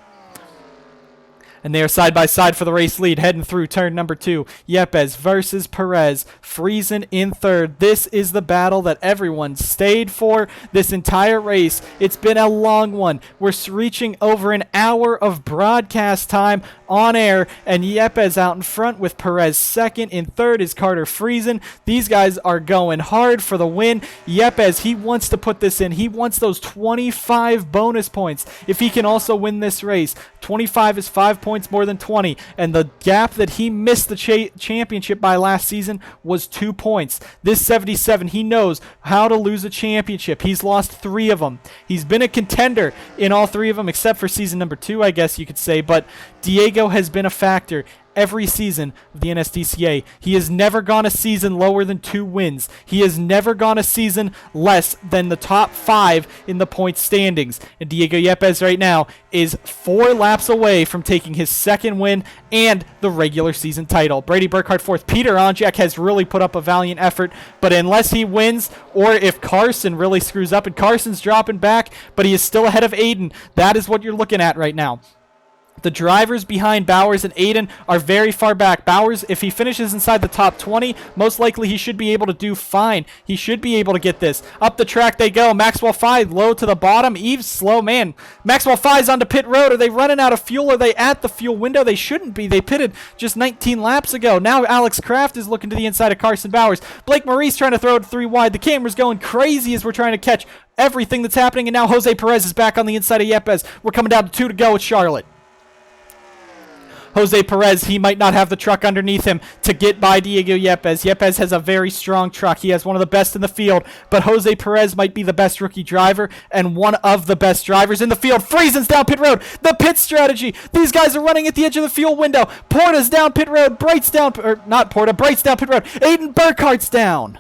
And they are side by side for the race lead, heading through turn number 2. Yepes versus Perez. Friesen in third. This is the battle that everyone stayed for this entire race. It's been a long one. We're reaching over an hour of broadcast time on air, and Yepes out in front with Perez second. In third is Carter Friesen. These guys are going hard for the win. Yepes, he wants to put this in. He wants those 25 bonus points if he can also win this race. 25 is 5 points more than 20, and the gap that he missed the championship by last season was 2 points. This 77, he knows how to lose a championship. He's lost 3 of them. He's been a contender in all 3 of them, except for season number 2, I guess you could say, but Diego has been a factor every season of the NSDCA. He has never gone a season lower than 2 wins. He has never gone a season less than the top 5 in the point standings. And Diego Yepes right now is 4 laps away from taking his 2nd win and the regular season title. Brady Burkhardt 4th. Peter Onjak has really put up a valiant effort, but unless he wins, or if Carson really screws up, and Carson's dropping back, but he is still ahead of Aiden, that is what you're looking at right now. The drivers behind Bowers and Aiden are very far back. Bowers, if he finishes inside the top 20, most likely he should be able to do fine. He should be able to get this. Up the track they go. Maxwell 5 low to the bottom. Eves slow, man. Maxwell 5's onto pit road. Are they running out of fuel? Are they at the fuel window? They shouldn't be. They pitted just 19 laps ago. Now Alex Kraft is looking to the inside of Carson Bowers. Blake Maurice trying to throw it 3 wide. The camera's going crazy as we're trying to catch everything that's happening, and now Jose Perez is back on the inside of Yepes. We're coming down to 2 to go with Charlotte. Jose Perez, he might not have the truck underneath him to get by Diego Yepes. Yepes has a very strong truck. He has one of the best in the field, but Jose Perez might be the best rookie driver and one of the best drivers in the field. Friesen's down pit road. The pit strategy. These guys are running at the edge of the fuel window. Porta's down pit road. Bright's down, or not Porta, Bright's down pit road. Aiden Burkhart's down.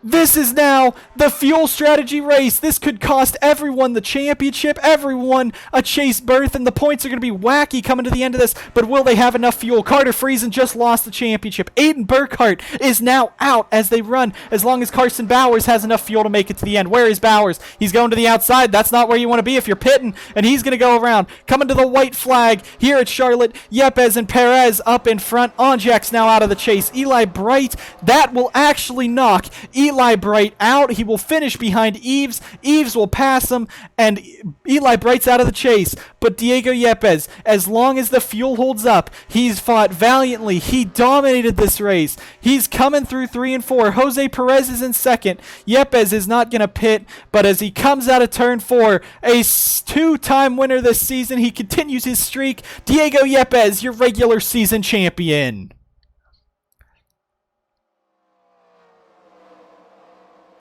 This is now the fuel strategy race. This could cost everyone the championship, everyone a chase berth, and the points are going to be wacky coming to the end of this, but will they have enough fuel? Carter Friesen just lost the championship. Aiden Burkhart is now out as they run, as long as Carson Bowers has enough fuel to make it to the end. Where is Bowers? He's going to the outside. That's not where you want to be if you're pitting, and he's going to go around. Coming to the white flag here at Charlotte, Yepes and Perez up in front. Onjak's now out of the chase. Eli Bright, that will actually knock Eli Bright out. He will finish behind Eves. Eves will pass him, and Eli Bright's out of the chase. But Diego Yepes, as long as the fuel holds up, he's fought valiantly. He dominated this race. He's coming through 3 and 4. Jose Perez is in second. Yepes is not going to pit, but as he comes out of turn 4, a 2-time winner this season, he continues his streak. Diego Yepes, your regular season champion.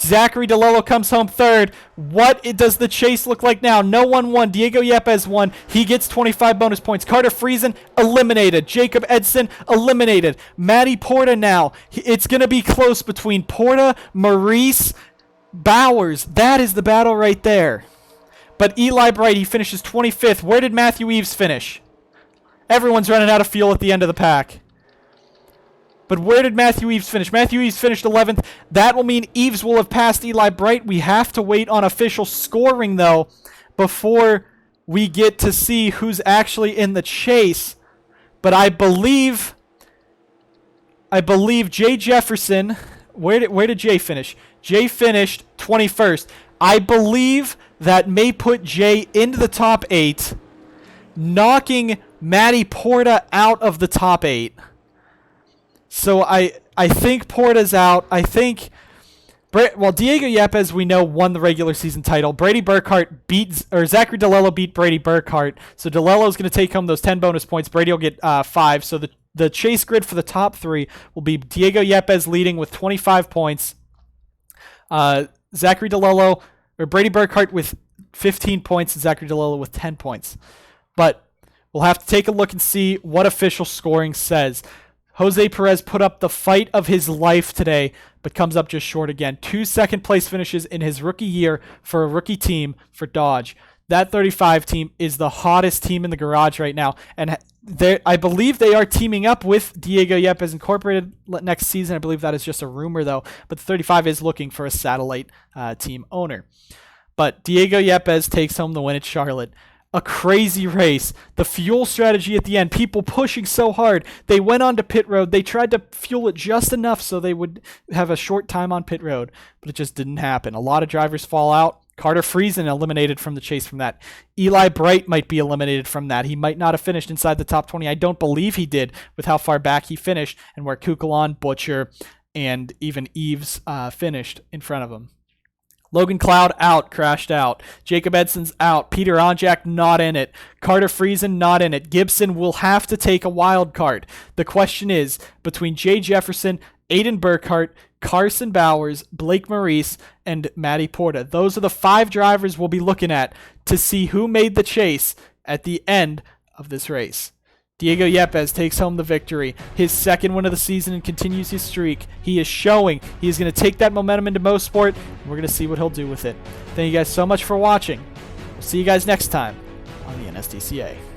Zachary DeLello comes home third. What does the chase look like now? No one won. Diego Yepes won. He gets 25 bonus points. Carter Friesen eliminated. Jacob Edson eliminated. Matty Porta now. It's going to be close between Porta, Maurice, Bowers. That is the battle right there. But Eli Bright, he finishes 25th. Where did Matthew Eves finish? Everyone's running out of fuel at the end of the pack. But where did Matthew Eves finish? Matthew Eves finished 11th. That will mean Eves will have passed Eli Bright. We have to wait on official scoring, though, before we get to see who's actually in the chase. But I believe Jay Jefferson, where did Jay finish? Jay finished 21st. I believe that may put Jay into the top 8, knocking Matty Porta out of the top 8. So I think Porta's out. I think, Diego Yepes, we know, won the regular season title. Brady Burkhart Zachary DeLello beat Brady Burkhart. So DeLello's going to take home those 10 bonus points. Brady will get 5. So the chase grid for the top 3 will be Diego Yepes leading with 25 points. Zachary DeLello, or Brady Burkhart with 15 points, and Zachary DeLello with 10 points. But we'll have to take a look and see what official scoring says. Jose Perez put up the fight of his life today, but comes up just short again. 2 second-place finishes in his rookie year for a rookie team for Dodge. That 35 team is the hottest team in the garage right now, and I believe they are teaming up with Diego Yepes Incorporated next season. I believe that is just a rumor, though, but the 35 is looking for a satellite team owner. But Diego Yepes takes home the win at Charlotte. a crazy race. The fuel strategy at the end, people pushing so hard. They went onto pit road. They tried to fuel it just enough so they would have a short time on pit road, but it just didn't happen. A lot of drivers fall out. Carter Friesen eliminated from the chase from that. Eli Bright might be eliminated from that. He might not have finished inside the top 20. I don't believe he did with how far back he finished and where Kukulon, Butcher, and even Eves finished in front of him. Logan Cloud out, crashed out. Jacob Edson's out. Peter Onjak not in it. Carter Friesen not in it. Gibson will have to take a wild card. The question is between Jay Jefferson, Aiden Burkhart, Carson Bowers, Blake Maurice, and Matty Porta. Those are the 5 drivers we'll be looking at to see who made the chase at the end of this race. Diego Yepes takes home the victory, his 2nd win of the season, and continues his streak. He is showing he is going to take that momentum into Mosport, and we're going to see what he'll do with it. Thank you guys so much for watching. We'll see you guys next time on the NSDCA.